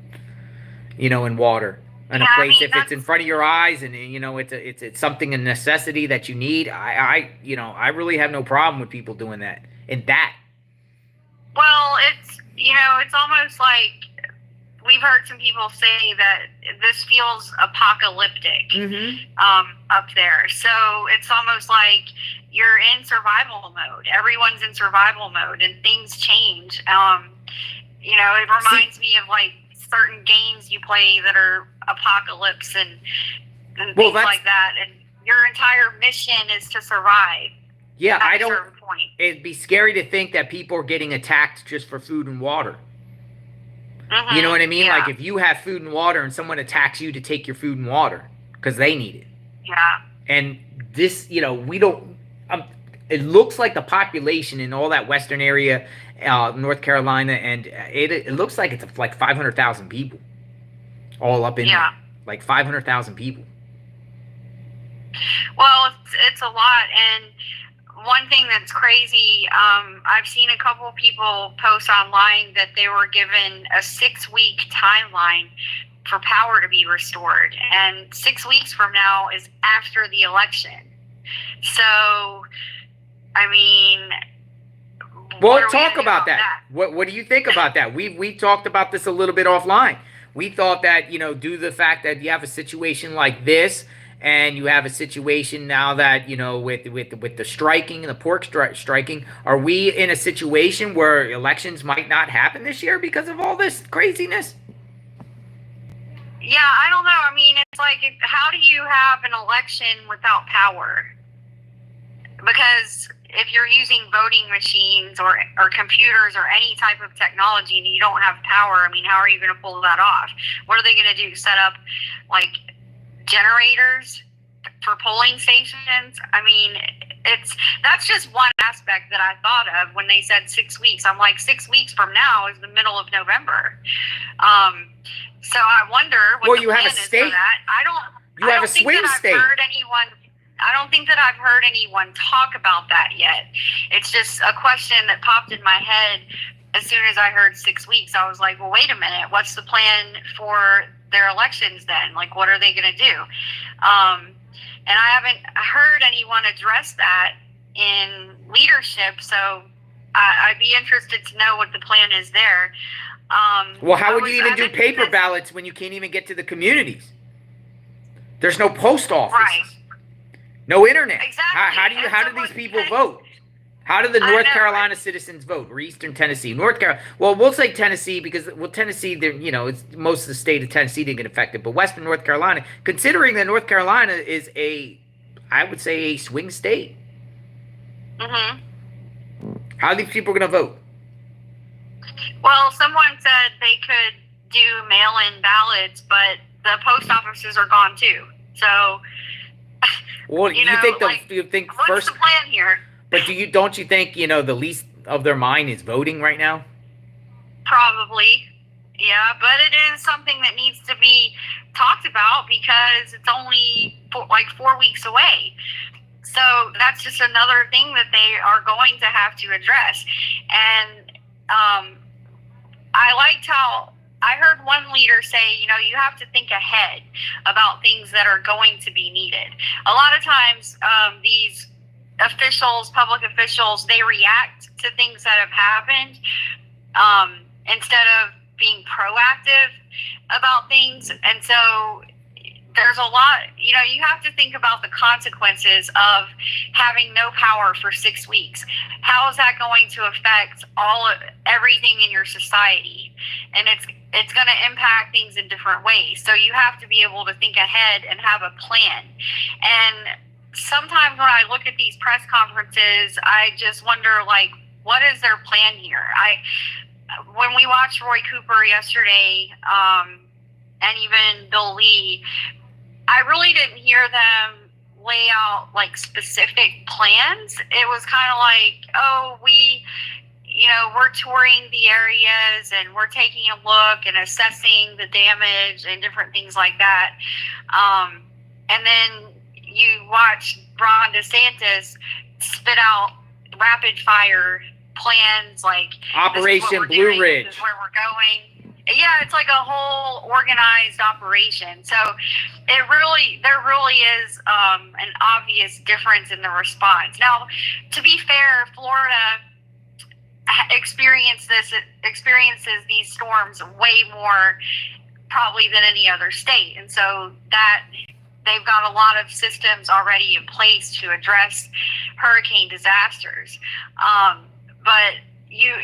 you know, and water. And a place, if it's in front of your eyes and, you know, it's something, a necessity that you need, I really have no problem with people doing that. And that. Well, it's almost like we've heard some people say that this feels apocalyptic up there. So it's almost like you're in survival mode. Everyone's in survival mode, and things change. You know, it reminds me of like certain games you play that are apocalypse and things like that. And your entire mission is to survive. Yeah, at a certain point. It'd be scary to think that people are getting attacked just for food and water. You know what I mean? Yeah. Like if you have food and water and someone attacks you to take your food and water because they need it. Yeah. And this, you know, we don't, it looks like the population in all that western area, North Carolina, and it looks like it's like 500,000 people all up in there. Like 500,000 people. Well, it's a lot. And one thing that's crazy, I've seen a couple of people post online that they were given a 6-week timeline for power to be restored. And 6 weeks from now is after the election. So, I mean, well, talk about that. What do you think about that? We talked about this a little bit offline. We thought that, you know, due to the fact that you have a situation like this, and you have a situation now that, you know, with the striking and the pork striking, are we in a situation where elections might not happen this year because of all this craziness? Yeah, I don't know. I mean, it's like, how do you have an election without power? Because if you're using voting machines or computers or any type of technology and you don't have power, I mean, how are you going to pull that off? What are they going to do? Set up, like, generators for polling stations? I mean, that's just one aspect that I thought of when they said 6 weeks. I'm like, 6 weeks from now is the middle of November. So I wonder what the plan is for that. I don't think that I've heard anyone talk about that yet. It's just a question that popped in my head as soon as I heard 6 weeks. I was like, well, wait a minute. What's the plan for their elections then? Like, what are they going to do? And I haven't heard anyone address that in leadership, so I'd be interested to know what the plan is there. Well, how would you even do paper ballots when you can't even get to the communities? There's no post office. Right. No internet. Exactly. How do these people vote? How do the North Carolina citizens vote? Or Eastern Tennessee, North Carolina? Well, we'll say Tennessee because Tennessee, you know, it's most of the state of Tennessee didn't get affected, but Western North Carolina, considering that North Carolina is I would say a swing state. How are these people going to vote? Well, someone said they could do mail-in ballots, but the post offices are gone too. So, well, you think what's the plan here? But don't you think, the least of their mind is voting right now? Probably. Yeah, but it is something that needs to be talked about because it's only 4 weeks away. So that's just another thing that they are going to have to address. And I liked how I heard one leader say, you have to think ahead about things that are going to be needed. A lot of times these public officials, they react to things that have happened instead of being proactive about things. And so there's a lot, you have to think about the consequences of having no power for 6 weeks. How is that going to affect everything in your society? And it's going to impact things in different ways. So you have to be able to think ahead and have a plan. And sometimes when I look at these press conferences, I just wonder, what is their plan here? When we watched Roy Cooper yesterday, and even Bill Lee, I really didn't hear them lay out specific plans. It was kind of we're touring the areas and we're taking a look and assessing the damage and different things like that. And then you watch Ron DeSantis spit out rapid fire plans Operation Blue Ridge. This is where we're going. Yeah, it's like a whole organized operation. So there really is an obvious difference in the response. Now, to be fair, Florida experiences these storms way more probably than any other state, and so that they've got a lot of systems already in place to address hurricane disasters. But you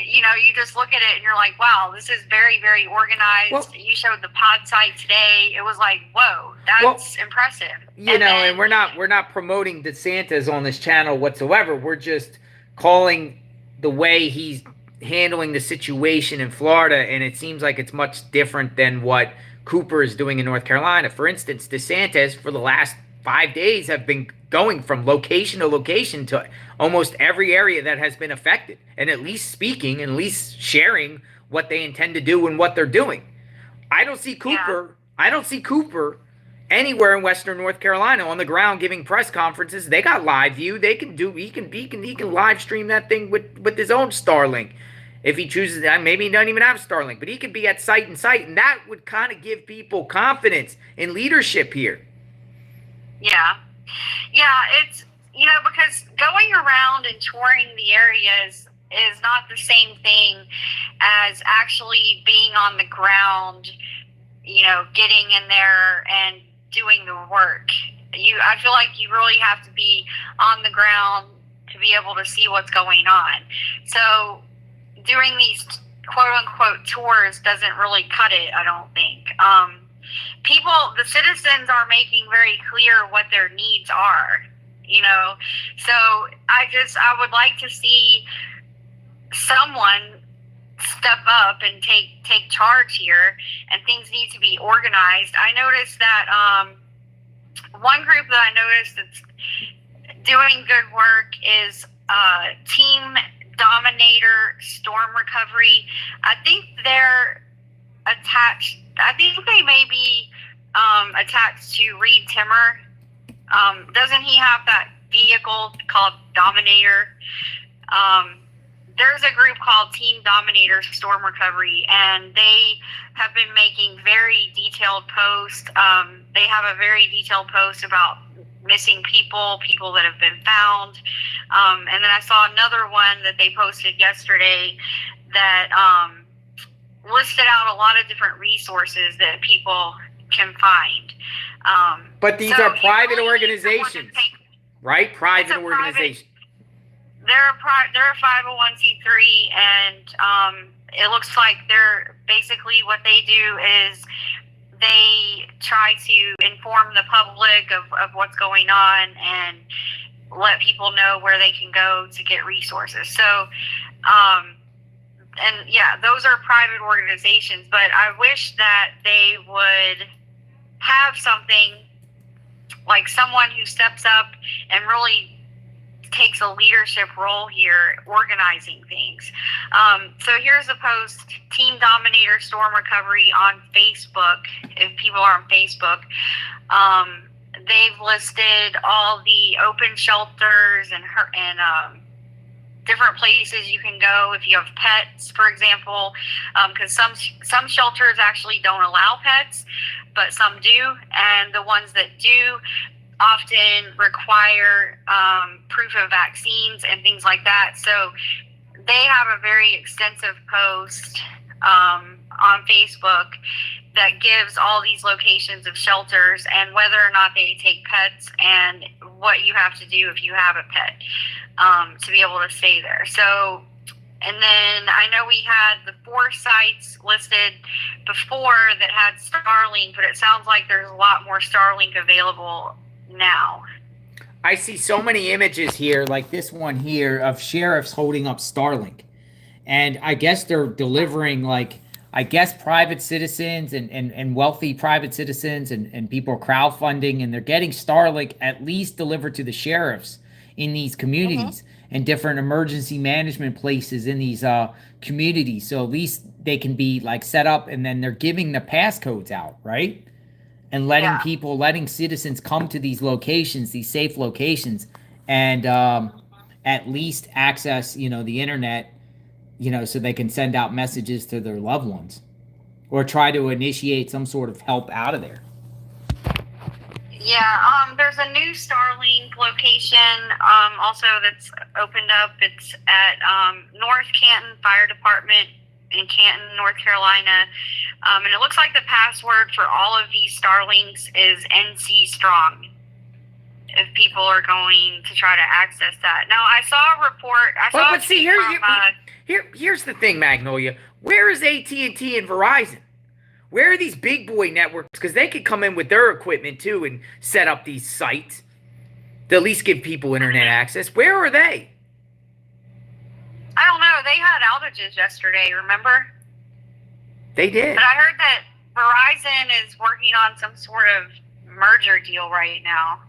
just look at it and you're like, wow, this is very, very organized. Well, you showed the pod site today. It was like, whoa, that's impressive. And we're not promoting DeSantis on this channel whatsoever. We're just calling the way he's handling the situation in Florida, and it seems like it's much different than what Cooper is doing in North Carolina. For instance, DeSantis for the last 5 days have been going from location to location to almost every area that has been affected, and at least speaking and at least sharing what they intend to do and what they're doing. I don't see Cooper anywhere in Western North Carolina on the ground giving press conferences. They got live view. He can live stream that thing with his own Starlink. If he chooses that, maybe he doesn't even have Starlink, but he could be at site, and that would kind of give people confidence in leadership here. Yeah, it's, because going around and touring the areas is not the same thing as actually being on the ground, getting in there and doing the work. I feel like you really have to be on the ground to be able to see what's going on. So doing these quote-unquote tours doesn't really cut it, I don't think. The citizens are making very clear what their needs are, So I would like to see someone step up and take charge here, and things need to be organized. I noticed that one group that I noticed that's doing good work is Team Dominator Storm Recovery. I think they're attached. I think they may be attached to Reed Timmer. Doesn't he have that vehicle called Dominator? There's a group called Team Dominator Storm Recovery, and they have been making very detailed posts. They have a very detailed post about missing people that have been found. And then I saw another one that they posted yesterday that listed out a lot of different resources that people can find. But these are private organizations, right? Private organizations. They're a 501c3, and it looks like they're basically what they do is they try to inform the public of what's going on and let people know where they can go to get resources. So, and yeah, those are private organizations, but I wish that they would have something like someone who steps up and really takes a leadership role here, organizing things. So here's a post: Team Dominator Storm Recovery on Facebook. If people are on Facebook, they've listed all the open shelters and different places you can go if you have pets, for example, because some shelters actually don't allow pets, but some do, and the ones that do often require proof of vaccines and things like that. So they have a very extensive post on Facebook that gives all these locations of shelters and whether or not they take pets and what you have to do if you have a pet to be able to stay there. So, and then I know we had the 4 sites listed before that had Starlink, but it sounds like there's a lot more Starlink available now. I see so many images here, like this one here, of sheriffs holding up Starlink. And I guess they're delivering, like, I guess private citizens and wealthy private citizens and people are crowdfunding, and they're getting Starlink at least delivered to the sheriffs in these communities and different emergency management places in these communities. So at least they can be like set up, and then they're giving the passcodes out, right? And letting citizens come to these locations, these safe locations, and at least access, the internet, so they can send out messages to their loved ones or try to initiate some sort of help out of there. Yeah, there's a new Starlink location also that's opened up. It's at North Canton Fire Department in Canton, North Carolina. And it looks like the password for all of these Starlinks is NC Strong, if people are going to try to access that. Now, I saw a report. Here's the thing, Magnolia. Where is AT&T and Verizon? Where are these big boy networks? Because they could come in with their equipment too and set up these sites to at least give people internet access. Where are they? I don't know. They had outages yesterday, remember? They did. But I heard that Verizon is working on some sort of merger deal right now.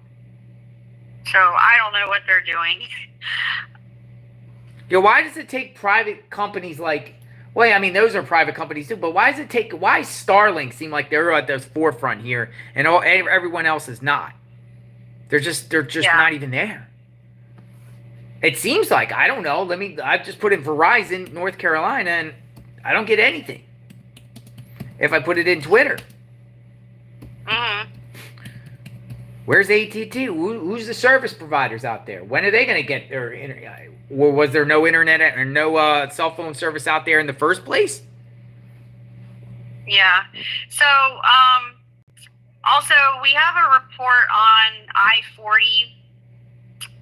So I don't know what they're doing. Why does it take private companies like, well, I mean, those are private companies too, but why Starlink seem like they're at the forefront here and everyone else is not? They're just not even there. It seems like, I don't know, I've just put in Verizon, North Carolina, and I don't get anything. If I put it in Twitter. Mm-hmm. Where's AT&T? Who's the service providers out there? When are they going to get their internet? Or was there no internet or no cell phone service out there in the first place? Yeah. So, also, we have a report on I-40.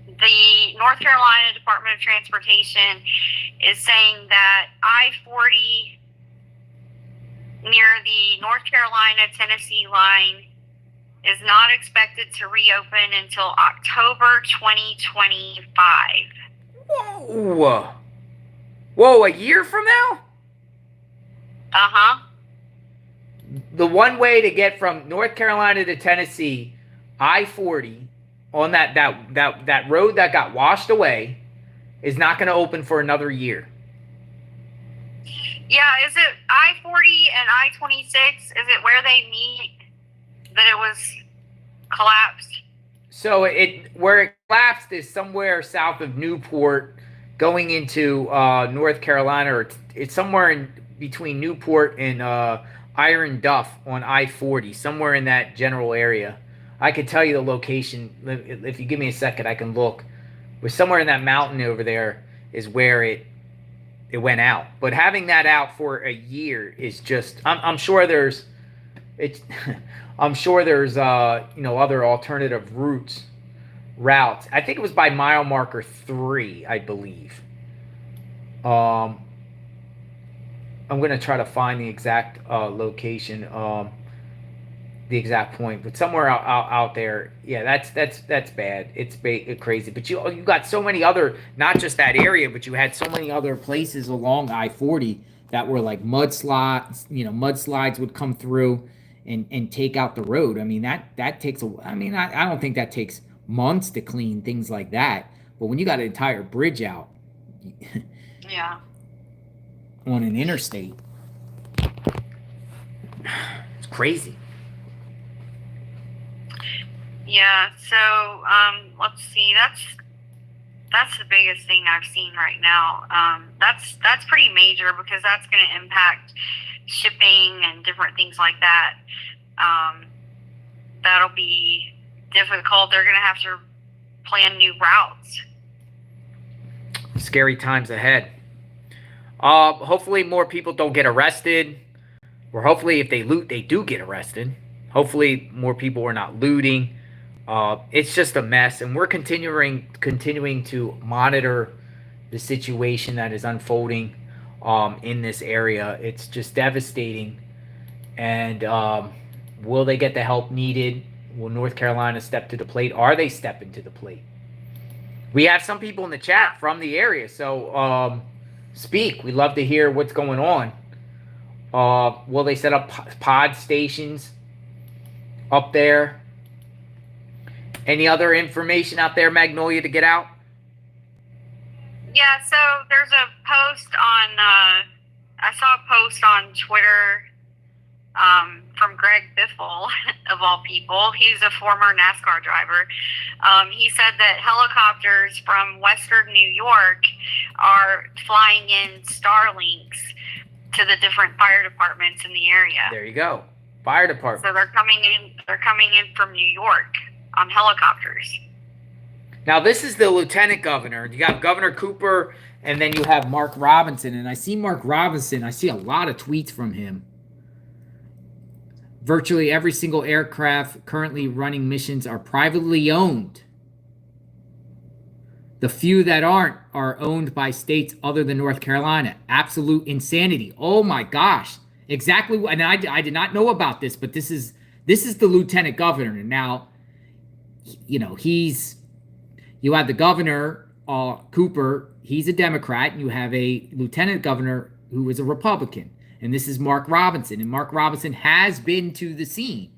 The North Carolina Department of Transportation is saying that I-40 near the North Carolina-Tennessee line is not expected to reopen until October 2025. Whoa, a year from now? Uh-huh. The one way to get from North Carolina to Tennessee, I-40, on that road that got washed away, is not going to open for another year. Yeah, is it I-40 and I-26? Is it where they meet that it was collapsed? So where it collapsed is somewhere south of Newport, going into North Carolina, or it's somewhere in between Newport and Iron Duff on I-40, somewhere in that general area. I could tell you the location. If you give me a second, I can look. But somewhere in that mountain over there is where it went out. But having that out for a year is just, I'm sure there's other alternative routes. I think it was by mile marker 3, I believe. I'm going to try to find the exact location, the exact point, but somewhere out there. Yeah, that's bad. It's crazy. But you got so many other, not just that area, but you had so many other places along I-40 that were like mudslides. Mudslides would come through and take out the road. I mean, that takes I don't think that takes months to clean things like that. But when you got an entire bridge out Yeah. on an interstate, it's crazy. Yeah. So let's see. That's the biggest thing I've seen right now. That's pretty major because that's going to impact shipping and different things like that. That'll be difficult. They're going to have to plan new routes. Scary times ahead. Hopefully more people don't get arrested. Or hopefully if they loot, they do get arrested. Hopefully more people are not looting. It's just a mess, and we're continuing to monitor the situation that is unfolding in this area. It's just devastating. And will they get the help needed? Will North Carolina step to the plate? Are they stepping to the plate? We have some people in the chat from the area, so speak. We'd love to hear what's going on. Will they set up pod stations up there? Any other information out there, Magnolia, to get out? Yeah, so there's a post on, I saw a post on Twitter from Greg Biffle, of all people. He's a former NASCAR driver. He said that helicopters from Western New York are flying in Starlinks to the different fire departments in the area. There you go. Fire department. So they're coming in from New York on helicopters. Now, this is the lieutenant governor. You got Governor Cooper, and then you have Mark Robinson. And I see Mark Robinson. I see a lot of tweets from him. Virtually every single aircraft currently running missions are privately owned. The few that aren't are owned by states other than North Carolina. Absolute insanity. Oh, my gosh. Exactly. And I did not know about this, but this is the lieutenant governor. Now, you know, you have the governor, Cooper, he's a Democrat, and you have a lieutenant governor who is a Republican. And this is Mark Robinson. And Mark Robinson has been to the scene.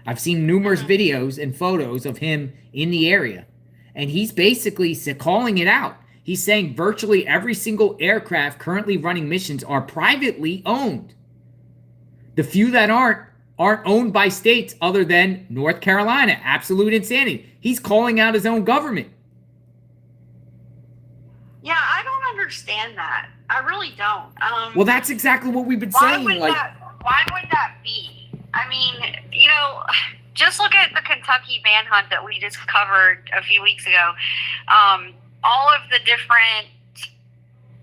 I've seen numerous videos and photos of him in the area. And he's basically calling it out. He's saying virtually every single aircraft currently running missions are privately owned. The few that aren't owned by states other than North Carolina. Absolute insanity. He's calling out his own government. Yeah, I don't understand that. I really don't. Well, that's exactly what we've been saying. Why would that be? I mean, you know, just look at the Kentucky manhunt that we just covered a few weeks ago. All of the different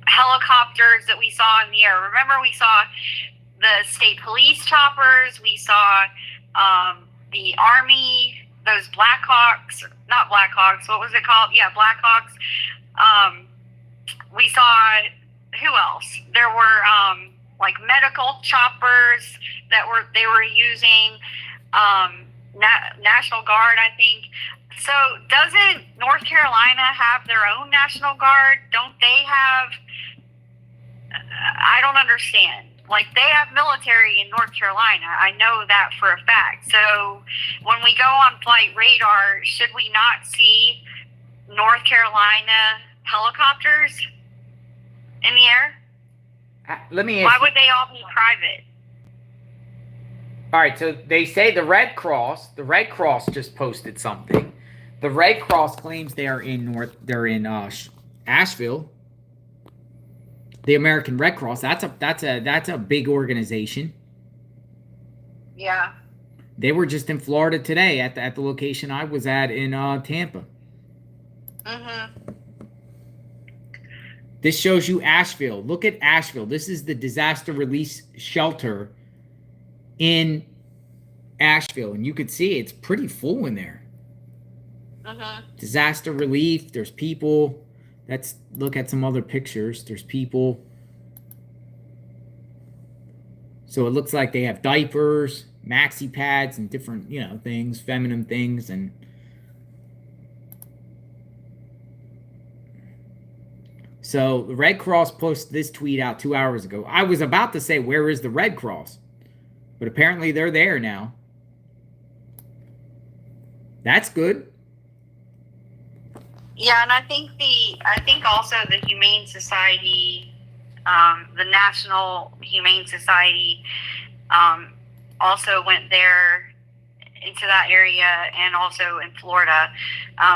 helicopters that we saw in the air. Remember, we saw the state police choppers. We saw the Army, those Blackhawks, not Blackhawks. What was it called? Yeah, Blackhawks. We saw, who else? There were like medical choppers that they were using. National Guard, I think. So doesn't North Carolina have their own National Guard? Don't they have? I don't understand. Like, they have military in North Carolina. I know that for a fact. So when we go on flight radar, should we not see North Carolina helicopters in the air? Let me ask Why would they all be private? All right, so they say the Red Cross just posted something. The Red Cross claims they're in Asheville. The American Red Cross, that's a big organization. Yeah. They were just in Florida today at the location I was at in Tampa. Mm-hmm. This shows you Asheville. Look at Asheville. This is the disaster release shelter in Asheville, and you could see it's pretty full in there. Mm-hmm. Disaster relief. There's people. Let's look at some other pictures. There's people. So it looks like they have diapers, maxi pads, and different, things, feminine things, and so the Red Cross posted this tweet out 2 hours ago. I was about to say, where is the Red Cross? But apparently they're there now. That's good. Yeah, and I think also the Humane Society, the National Humane Society, also went there into that area, and also in Florida,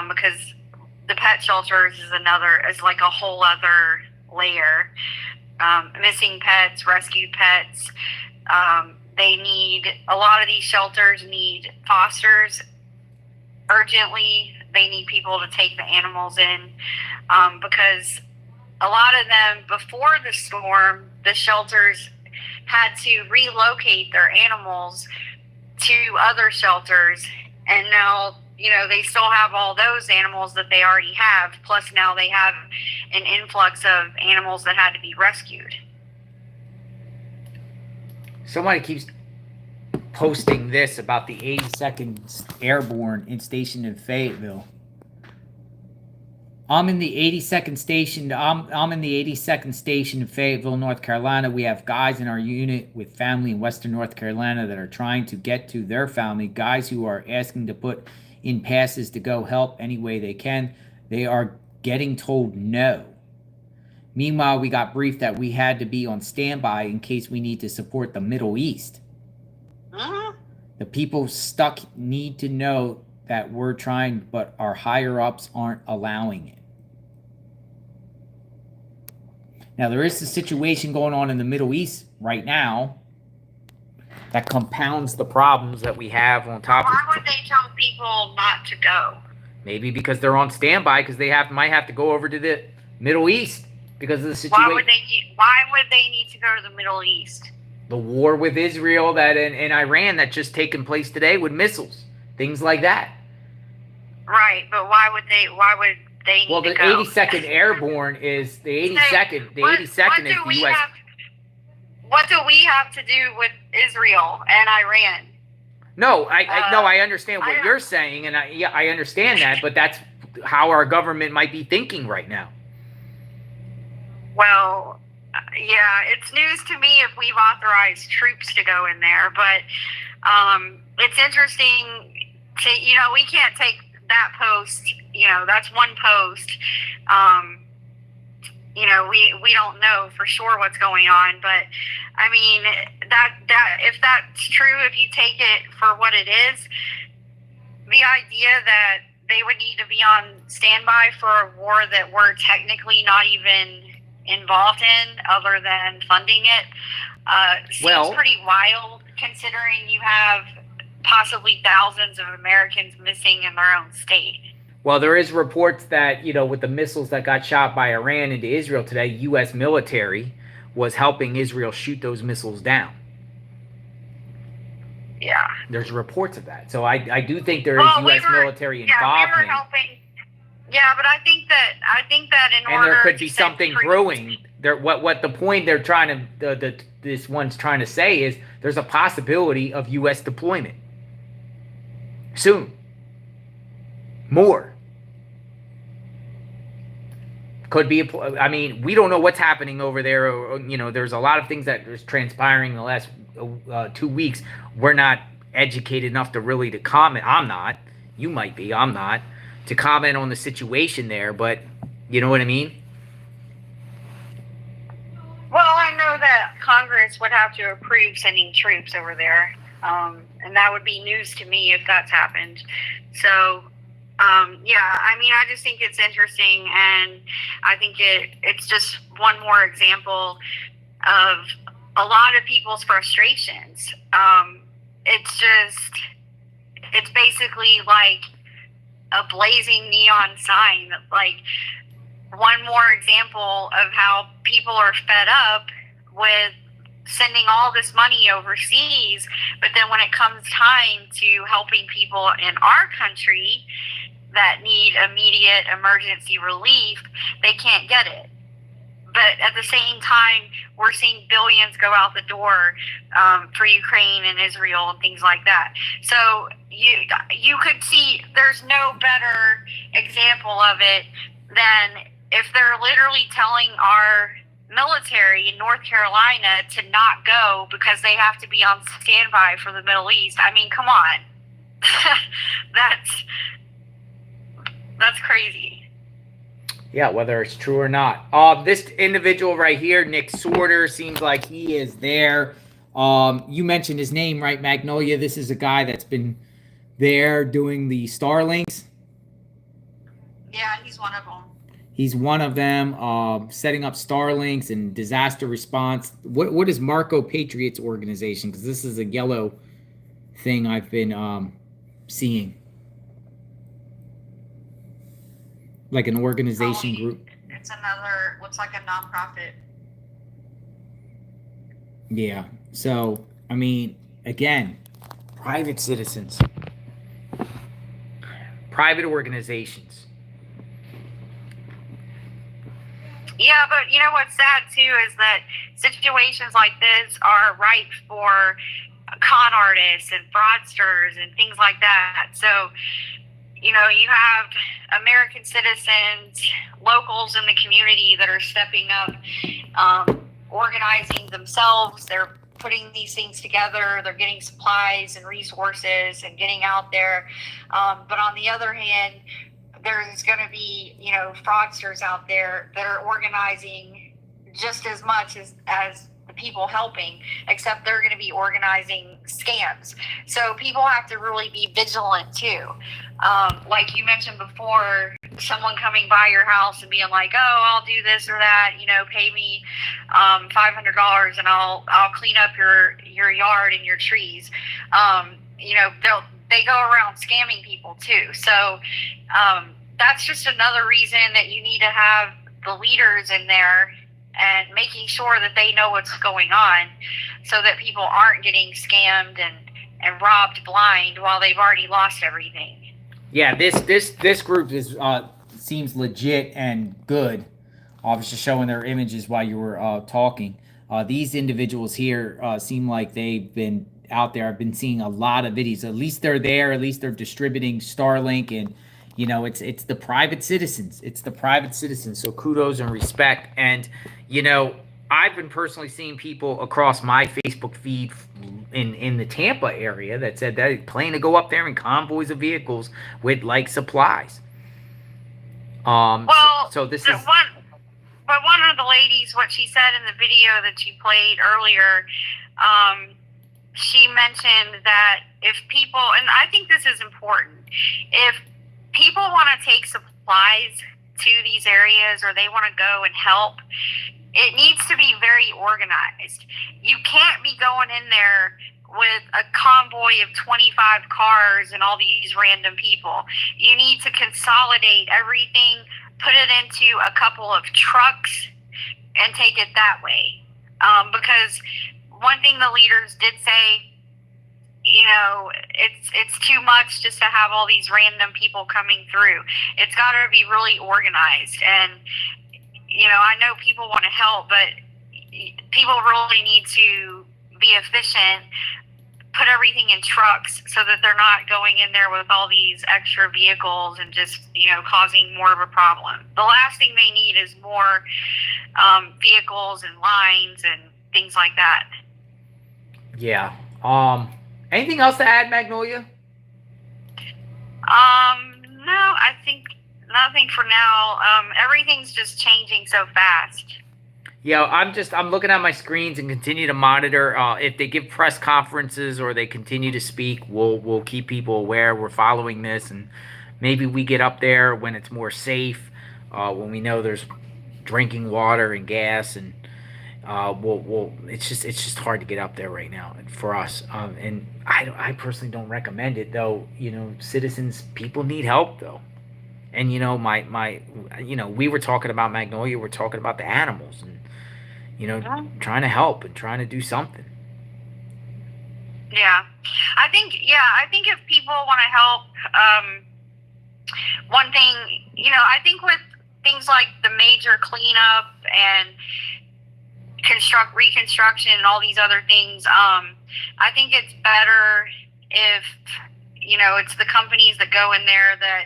because the pet shelters is like a whole other layer. Missing pets, rescued pets. A lot of these shelters need fosters urgently. They need people to take the animals in, because a lot of them, before the storm, the shelters had to relocate their animals to other shelters, and now they still have all those animals that they already have, plus now they have an influx of animals that had to be rescued. Somebody keeps posting this about the 82nd Airborne stationed in Fayetteville. I'm in the 82nd station. I'm in the 82nd station in Fayetteville, North Carolina. We have guys in our unit with family in Western North Carolina that are trying to get to their family. Guys who are asking to put in passes to go help any way they can. They are getting told no. Meanwhile, we got briefed that we had to be on standby in case we need to support the Middle East. The people stuck need to know that we're trying, but our higher-ups aren't allowing it. Now, there is a situation going on in the Middle East right now that compounds the problems that we have on top of it. Why would they tell people not to go? Maybe because they're on standby, because they might have to go over to the Middle East because of the situation. Why would they need to go to the Middle East? The war with Israel and Iran that just taken place today with missiles, things like that. Right, but why would they need well, to the go? 82nd Airborne is the 82nd. The 82nd is the U.S. What do we have to do with Israel and Iran? No, I understand what you're saying, and I understand that, but that's how our government might be thinking right now. Well, yeah, it's news to me if we've authorized troops to go in there, but it's interesting to, we can't take that post, that's one post. We don't know for sure what's going on, but I mean, that if that's true, if you take it for what it is, the idea that they would need to be on standby for a war that we're technically not even involved in other than funding it seems pretty wild, considering you have possibly thousands of Americans missing in their own state. Well, there is reports that, with the missiles that got shot by Iran into Israel today, U.S. military was helping Israel shoot those missiles down. Yeah. There's reports of that. So I do think there is U.S. military involvement. Yeah, we were helping. Yeah, but I think that in order, and there could be something brewing. What the point they're trying to this one's trying to say is there's a possibility of U.S. deployment soon. More could be. We don't know what's happening over there. There's a lot of things that is transpiring in the last 2 weeks. We're not educated enough to comment. I'm not. You might be. I'm not. To comment on the situation there, but you know what I mean? Well, I know that Congress would have to approve sending troops over there, and that would be news to me if that's happened. So, I just think it's interesting, and I think it's just one more example of a lot of people's frustrations. It's basically like a blazing neon sign, like one more example of how people are fed up with sending all this money overseas, but then when it comes time to helping people in our country that need immediate emergency relief, they can't get it. But at the same time, we're seeing billions go out the door for Ukraine and Israel and things like that. So you could see there's no better example of it than if they're literally telling our military in North Carolina to not go because they have to be on standby for the Middle East. I mean, come on. That's crazy. Yeah, whether it's true or not. This individual right here, Nick Sorter, seems like he is there. You mentioned his name, right, Magnolia? This is a guy that's been there doing the Starlinks. Yeah, he's one of them. He's one of them, setting up Starlinks and disaster response. What is Marco Patriots organization? Because this is a yellow thing I've been seeing. Like an organization group. It's another, looks like a nonprofit. Yeah. So, I mean, again, private citizens, private organizations. Yeah, but you know what's sad too is that situations like this are ripe for con artists and fraudsters and things like that. So, you know, you have American citizens, locals in the community that are stepping up, organizing themselves. They're putting these things together. They're getting supplies and resources and getting out there. But on the other hand, there's going to be, you know, fraudsters out there that are organizing just as much as the people helping, except they're going to be organizing scams. So people have to really be vigilant too. Like you mentioned before, someone coming by your house and being like, "Oh, I'll do this or that. You know, pay me $500 and I'll clean up your yard and your trees." You know, they go around scamming people too. So that's just another reason that you need to have the leaders in there and making sure that they know what's going on, so that people aren't getting scammed and robbed blind while they've already lost everything. Yeah, this group is seems legit and good. I was just showing their images while you were talking. These individuals here seem like they've been out there. I've been seeing a lot of videos. At least they're there. At least they're distributing Starlink, and you know, it's the private citizens. It's the private citizens. So kudos and respect. And you know, I've been personally seeing people across my Facebook feed in the Tampa area that said they're planning to go up there in convoys of vehicles with like supplies. Well, so this is one of the ladies, what she said in the video that you played earlier, she mentioned that if people, and I think this is important, if people want to take supplies to these areas or they want to go and help, it needs to be very organized. You can't be going in there with a convoy of 25 cars and all these random people. You need to consolidate everything, put it into a couple of trucks, and take it that way. Because one thing the leaders did say, you know, it's too much just to have all these random people coming through. It's got to be really organized. And, you know, I know people want to help, but people really need to be efficient, put everything in trucks so that they're not going in there with all these extra vehicles and just, you know, causing more of a problem. The last thing they need is more vehicles and lines and things like that. Yeah. Anything else to add, Magnolia? No, I think nothing for now. Everything's just changing so fast. Yeah, I'm looking at my screens and continue to monitor. If they give press conferences or they continue to speak, we'll keep people aware. We're following this, and maybe we get up there when it's more safe, when we know there's drinking water and gas, and it's just hard to get up there right now for us. And I personally don't recommend it, though. You know, citizens, people need help though. And you know, we were talking about Magnolia. We're talking about the animals, and you know, trying to help and trying to do something. Yeah, I think if people want to help, one thing, you know, I think with things like the major cleanup and reconstruction and all these other things, I think it's better if, you know, it's the companies that go in there that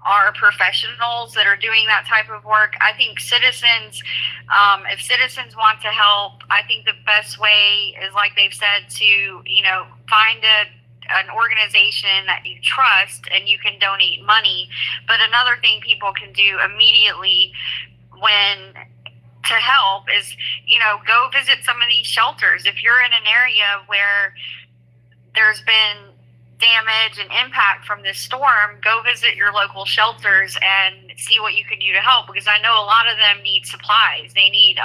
are professionals that are doing that type of work. I think citizens, if citizens want to help, I think the best way is, like they've said, to, you know, find a an organization that you trust and you can donate money. But another thing people can do immediately to help is, go visit some of these shelters. If you're in an area where there's been damage and impact from this storm, go visit your local shelters and see what you can do to help, because I know a lot of them need supplies. They need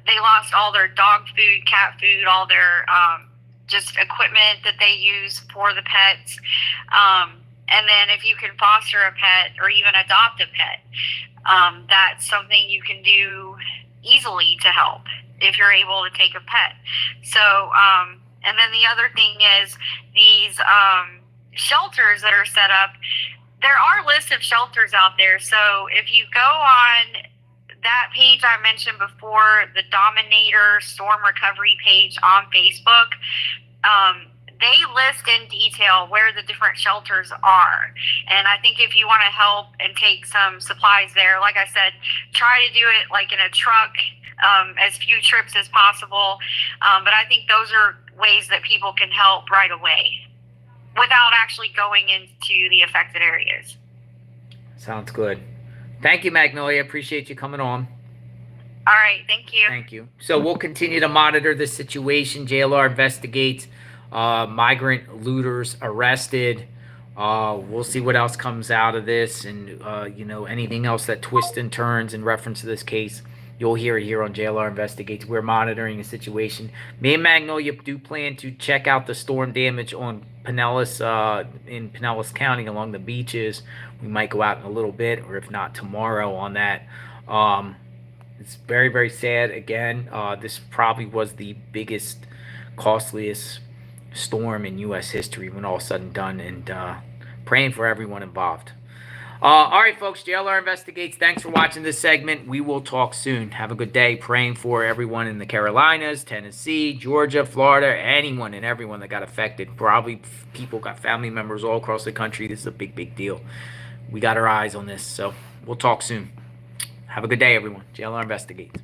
they lost all their dog food, cat food, all their just equipment that they use for the pets. And then if you can foster a pet or even adopt a pet, that's something you can do easily to help if you're able to take a pet. So and then the other thing is these shelters that are set up, there are lists of shelters out there. So if you go on that page I mentioned before, the Dominator Storm Recovery page on Facebook, they list in detail where the different shelters are. And I think if you want to help and take some supplies there, like I said, try to do it like in a truck, as few trips as possible. But I think those are ways that people can help right away without actually going into the affected areas. Sounds good. Thank you, Magnolia. Appreciate you coming on. All right. Thank you. Thank you. So we'll continue to monitor the situation. JLR investigates migrant looters arrested. We'll see what else comes out of this, and anything else that twists and turns in reference to this case. You'll hear it here on JLR Investigates. We're monitoring the situation. Me and Magnolia do plan to check out the storm damage on Pinellas, in Pinellas County along the beaches. We might go out in a little bit, or if not tomorrow on that. It's very, very sad. Again, this probably was the biggest, costliest storm in U.S. history when all said and done, and praying for everyone involved. All right, folks, JLR Investigates. Thanks for watching this segment. We will talk soon. Have a good day. Praying for everyone in the Carolinas, Tennessee, Georgia, Florida, anyone and everyone that got affected. Probably people got family members all across the country. This is a big, big deal. We got our eyes on this, so we'll talk soon. Have a good day, everyone. JLR Investigates.